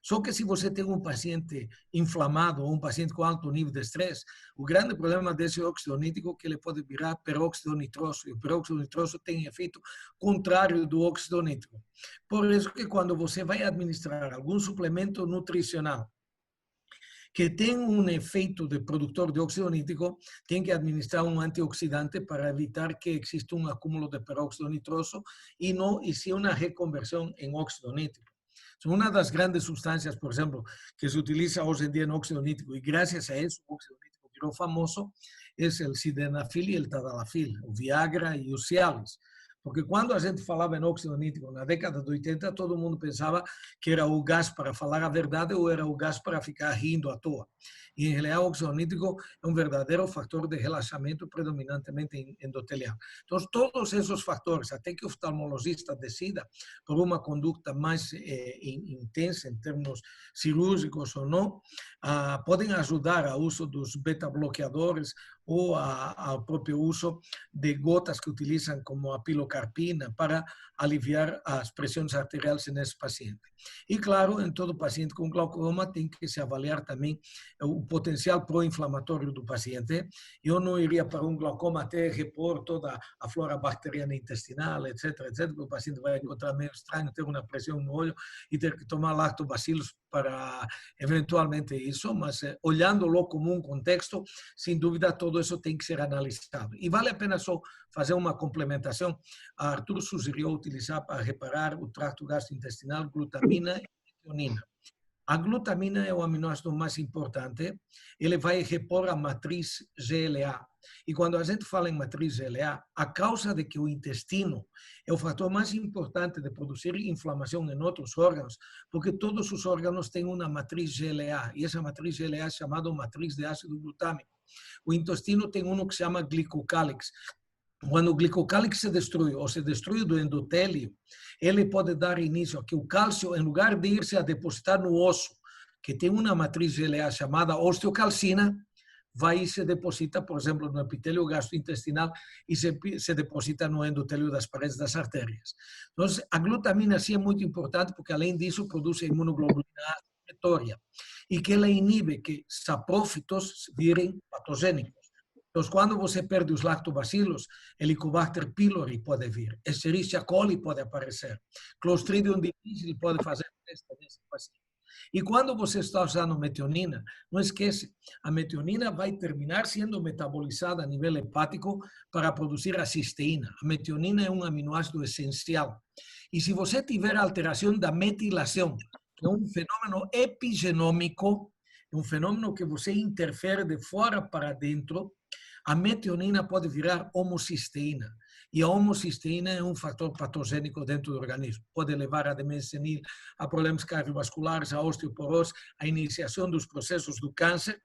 Só que se você tem um paciente inflamado ou um paciente com alto nível de estresse, o grande problema desse óxido nítrico é que ele pode virar peróxido nitroso. E o peróxido nitroso tem efeito contrário do óxido nítrico. Por isso que quando você vai administrar algum suplemento nutricional que tem um efeito de produtor de óxido nítrico, tem que administrar um antioxidante para evitar que exista um acúmulo de peróxido nitroso e sim uma reconversão em óxido nítrico. Uma das grandes substâncias, por exemplo, que se utiliza hoje em dia no óxido nítrico, e graças a isso o óxido nítrico virou famoso, é o sildenafil e o tadalafil, o Viagra e o Cialis. Porque quando a gente falava em óxido nítrico na década de 80, todo mundo pensava que era o gás para falar a verdade ou era o gás para ficar rindo à toa. E, em realidade, o óxido nítrico é um verdadeiro fator de relaxamento predominantemente endotelial. Então, todos esses fatores, até que o oftalmologista decida por uma conduta mais intensa em termos cirúrgicos ou não, podem ajudar ao uso dos beta-bloqueadores ou ao próprio uso de gotas que utilizam como a pilocarpina para aliviar as pressões arteriais nesse paciente. E, claro, em todo paciente com glaucoma tem que se avaliar também o potencial pró-inflamatório do paciente. Eu não iria para um glaucoma até repor toda a flora bacteriana intestinal, etc., etc., porque o paciente vai encontrar meio estranho ter uma pressão no olho e ter que tomar lactobacilos para eventualmente isso, mas olhando-lo como um contexto, sem dúvida, todo isso tem que ser analisado. E vale a pena só fazer uma complementação. A Arthur sugeriu utilizar para reparar o trato gastrointestinal glutamina e metionina. A glutamina é o aminoácido mais importante, ele vai repor a matriz GLA. E quando a gente fala em matriz GLA, a causa de que o intestino é o fator mais importante de produzir inflamação em outros órgãos, porque todos os órgãos têm uma matriz GLA, e essa matriz GLA é chamada matriz de ácido glutâmico. O intestino tem um que se chama glicocálix. Quando o glicocálix se destrui ou se destrui do endotélio, ele pode dar início a que o cálcio, em lugar de ir se a depositar no osso, que tem uma matriz GLA chamada osteocalcina, vai e se deposita, por exemplo, no epitélio gastrointestinal e se deposita no endotélio das paredes das artérias. Então, a glutamina sim é muito importante porque, além disso, produz imunoglobulina secretória e que ela inibe que saprófitos virem patogênicos. Então, quando você perde os lactobacilos, Helicobacter pylori pode vir, Escherichia coli pode aparecer, Clostridium difficile pode fazer festa nesse paciente. E quando você está usando metionina, não esquece, a metionina vai terminar sendo metabolizada a nível hepático para produzir a cisteína. A metionina é um aminoácido essencial. E se você tiver alteração da metilação, que é um fenômeno epigenômico, é um fenômeno que você interfere de fora para dentro, a metionina pode virar homocisteína. E a homocisteína é um fator patogênico dentro do organismo. Pode levar a demência senil, a problemas cardiovasculares, a osteoporose, a iniciação dos processos do câncer.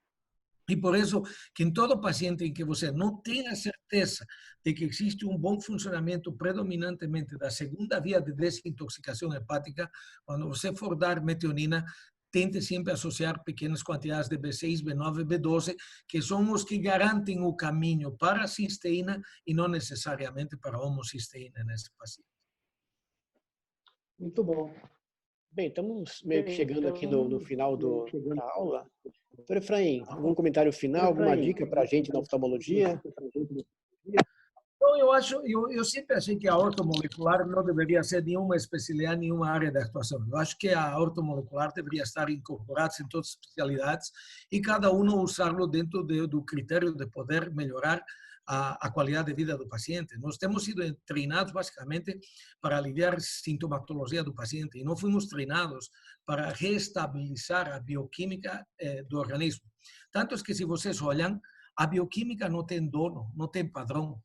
E por isso, que em todo paciente em que você não tenha certeza de que existe um bom funcionamento predominantemente da segunda via de desintoxicação hepática, quando você for dar metionina, tente sempre associar pequenas quantidades de B6, B9 e B12, que são os que garantem o caminho para a cisteína e não necessariamente para a homocisteína nesse paciente. Muito bom. Bem, estamos meio que chegando aqui no final da aula. Doutor Efraim, algum comentário final, alguma dica para a gente na oftalmologia? Então, eu sempre achei que a ortomolecular não deveria ser nenhuma especialidade, nenhuma área de atuação. Eu acho que a ortomolecular deveria estar incorporada em todas as especialidades e cada um usá-lo dentro do critério de poder melhorar a qualidade de vida do paciente. Nós temos sido treinados basicamente para aliviar a sintomatologia do paciente e não fomos treinados para reestabilizar a bioquímica do organismo. Tanto é que, se vocês olham, a bioquímica não tem dono, não tem padrão.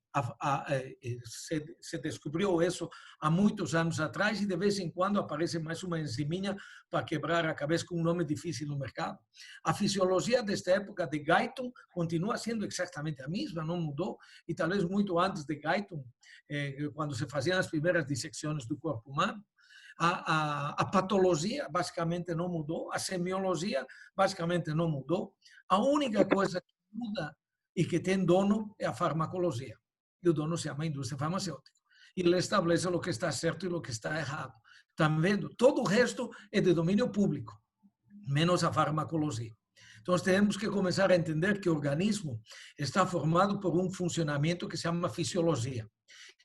Se descobriu isso há muitos anos atrás e de vez em quando aparece mais uma enziminha para quebrar a cabeça com um nome difícil no mercado. A fisiologia desta época de Guyton continua sendo exatamente a mesma, não mudou. E talvez muito antes de Guyton, quando se faziam as primeiras dissecções do corpo humano, a patologia basicamente não mudou, a semiologia basicamente não mudou. A única coisa que muda e que tem dono é a farmacologia. E o dono se chama indústria farmacêutica. E ele estabelece o que está certo e o que está errado. Estão vendo? Todo o resto é de domínio público, menos a farmacologia. Então, temos que começar a entender que o organismo está formado por um funcionamento que se chama fisiologia,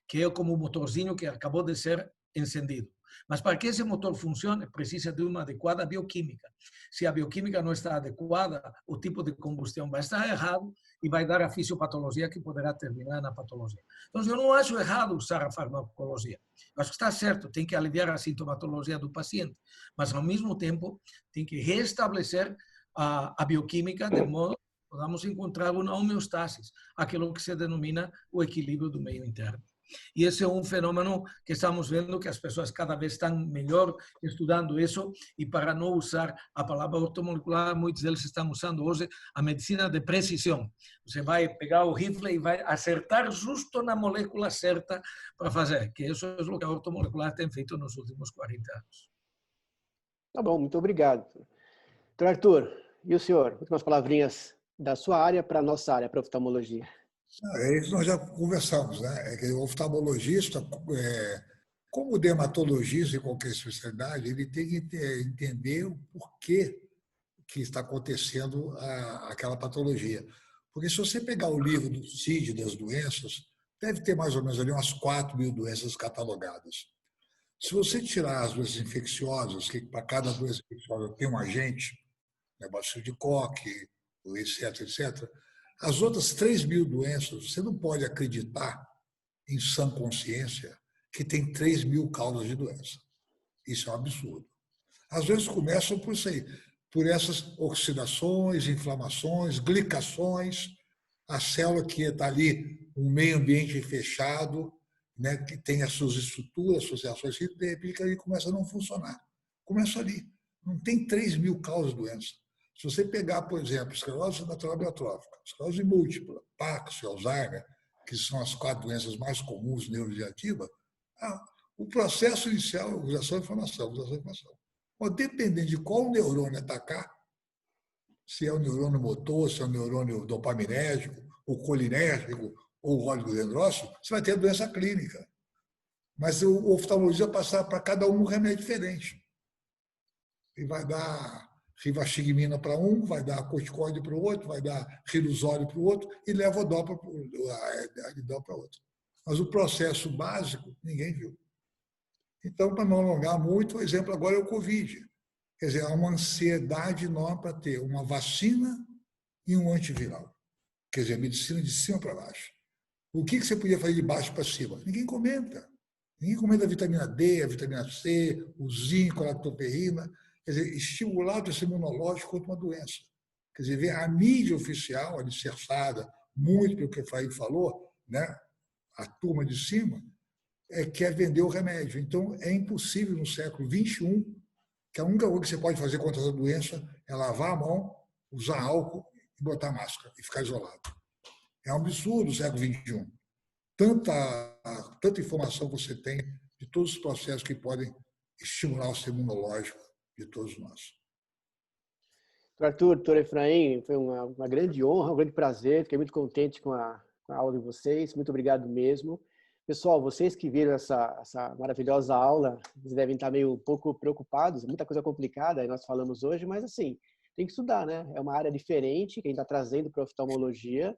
que é como um motorzinho que acabou de ser encendido. Mas para que esse motor funcione, precisa de uma adequada bioquímica. Se a bioquímica não está adequada, o tipo de combustão vai estar errado e vai dar a fisiopatologia que poderá terminar na patologia. Então, eu não acho errado usar a farmacologia. Eu acho que está certo, tem que aliviar a sintomatologia do paciente, mas, ao mesmo tempo, tem que restabelecer a bioquímica de modo que podamos encontrar uma homeostase, aquilo que se denomina o equilíbrio do meio interno. E esse é um fenômeno que estamos vendo, que as pessoas cada vez estão melhor estudando isso, e para não usar a palavra ortomolecular, muitos deles estão usando hoje a medicina de precisão. Você vai pegar o rifle e vai acertar justo na molécula certa para fazer, que isso é o que a ortomolecular tem feito nos últimos 40 anos. Tá bom, muito obrigado. Doutor Arthur, e o senhor? Últimas palavrinhas da sua área para a nossa área, para a oftalmologia. É isso que nós já conversamos, né? É que o oftalmologista, como o dermatologista em qualquer especialidade, ele tem que entender o porquê que está acontecendo aquela patologia. Porque se você pegar o livro do CID das doenças, deve ter mais ou menos ali umas 4.000 doenças catalogadas. Se você tirar as doenças infecciosas, que para cada doença infecciosa tem um agente, né, bacilo de Koch, etc., etc., as outras 3.000 doenças, você não pode acreditar, em sã consciência, que tem 3.000 causas de doença. Isso é um absurdo. Às vezes começam por isso aí, por essas oxidações, inflamações, glicações, a célula que está ali, um meio ambiente fechado, né, que tem as suas estruturas, as suas reações, e de repente ali começa a não funcionar. Começa ali. Não tem 3.000 causas de doença. Se você pegar, por exemplo, esclerose lateral amiotrófica, esclerose múltipla, Parkinson, Alzheimer, que são as 4 doenças mais comuns neurodegenerativas, o processo inicial é oxidação e inflamação, Mas, dependendo de qual neurônio atacar, se é o neurônio motor, se é o neurônio dopaminérgico, o colinérgico ou o oligodendrócito, você vai ter a doença clínica. Mas o oftalmologista vai passar para cada um remédio diferente. E vai dar rivastigmina para um, vai dar corticoide para o outro, vai dar riluzole para o outro e levodopa para o outro. Mas o processo básico, ninguém viu. Então, para não alongar muito, o exemplo agora é o Covid. Quer dizer, há uma ansiedade enorme para ter uma vacina e um antiviral. Quer dizer, a medicina de cima para baixo. O que você podia fazer de baixo para cima? Ninguém comenta. Ninguém comenta a vitamina D, a vitamina C, o zinco, a lactoferrina. Quer dizer, estimular o sistema imunológico contra uma doença. Quer dizer, a mídia oficial, alicerçada, muito pelo que o Efraim falou, né? A turma de cima, quer vender o remédio. Então, é impossível no século XXI, que a única coisa que você pode fazer contra essa doença é lavar a mão, usar álcool e botar máscara e ficar isolado. É um absurdo o século XXI. Tanta informação você tem de todos os processos que podem estimular o sistema imunológico de todos nós. Arthur, doutor Efraim, foi uma grande honra, um grande prazer. Fiquei muito contente com a aula de vocês. Muito obrigado mesmo. Pessoal, vocês que viram essa maravilhosa aula, vocês devem estar meio um pouco preocupados, muita coisa complicada, nós falamos hoje, mas assim, tem que estudar, né? É uma área diferente que a gente está trazendo para a oftalmologia.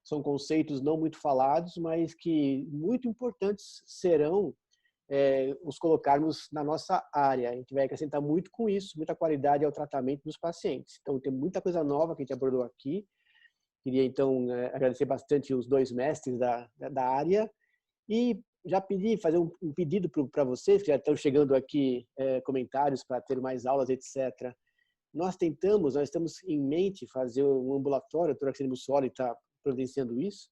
São conceitos não muito falados, mas que muito importantes serão os colocarmos na nossa área. A gente vai acrescentar muito com isso, muita qualidade ao tratamento dos pacientes. Então, tem muita coisa nova que a gente abordou aqui. Queria, então, agradecer bastante os dois mestres da área e já fazer um pedido para vocês, que já estão chegando aqui comentários para ter mais aulas, etc. Nós estamos em mente fazer um ambulatório, a doutora Axine Mussoli está providenciando isso,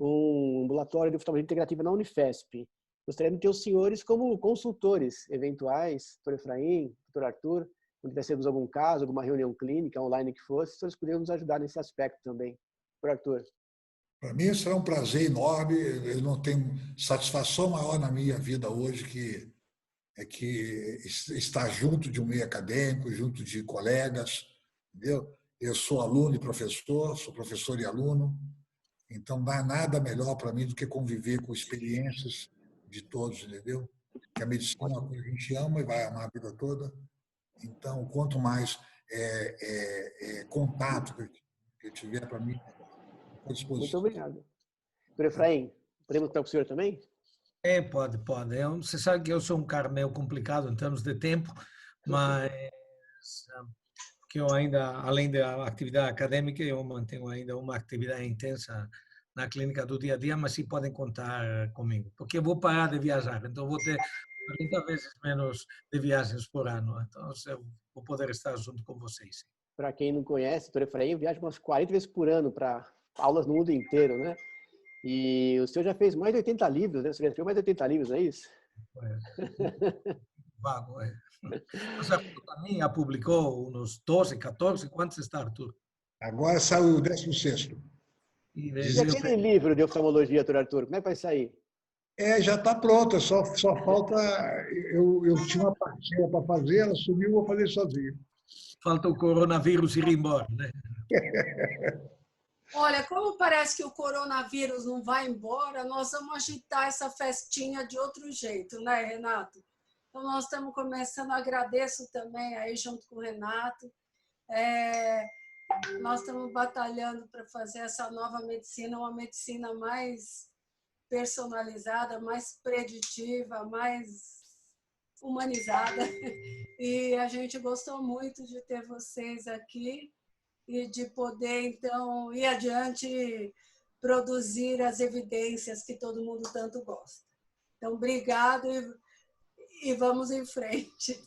um ambulatório de oftalmologia integrativa na Unifesp. Gostaríamos de ter os senhores como consultores eventuais, doutor Efraim, doutor Arthur, quando tivéssemos algum caso, alguma reunião clínica, online que fosse, vocês poderiam nos ajudar nesse aspecto também. Doutor Arthur. Para mim será um prazer enorme, eu não tenho satisfação maior na minha vida hoje que estar junto de um meio acadêmico, junto de colegas, entendeu? Eu sou aluno e professor, sou professor e aluno, então não há nada melhor para mim do que conviver com experiências de todos, entendeu? Que a medicina é uma coisa que a gente ama e vai amar a vida toda. Então, quanto mais contato que eu tiver para mim, à disposição. Muito obrigado. Doutor Efraim, podemos estar com o senhor também? Pode. Você sabe que eu sou um cara meio complicado em termos de tempo, mas que eu ainda, além da atividade acadêmica, eu mantenho ainda uma atividade intensa na clínica do dia a dia, mas sim podem contar comigo, porque eu vou parar de viajar, então vou ter 40 vezes menos de viagens por ano, então eu vou poder estar junto com vocês. Para quem não conhece, doutor Efraim viaja umas 40 vezes por ano para aulas no mundo inteiro, né? E o senhor já fez mais de 80 livros, né? O senhor já escreveu mais de 80 livros, é isso? Vago, Você também já publicou uns 12, 14? Quantos está, Arthur? Agora saiu o 16º. E aquele livro de oftalmologia, doutor Arthur, como é que vai sair? Já está pronta, só falta... Eu tinha uma parceira para fazer, ela sumiu, vou fazer sozinho. Falta o coronavírus ir embora, né? Olha, como parece que o coronavírus não vai embora, nós vamos agitar essa festinha de outro jeito, né, Renato? Então, nós estamos começando, agradeço também aí junto com o Renato. Nós estamos batalhando para fazer essa nova medicina, uma medicina mais personalizada, mais preditiva, mais humanizada. E a gente gostou muito de ter vocês aqui e de poder, então, ir adiante, produzir as evidências que todo mundo tanto gosta. Então, obrigado e vamos em frente.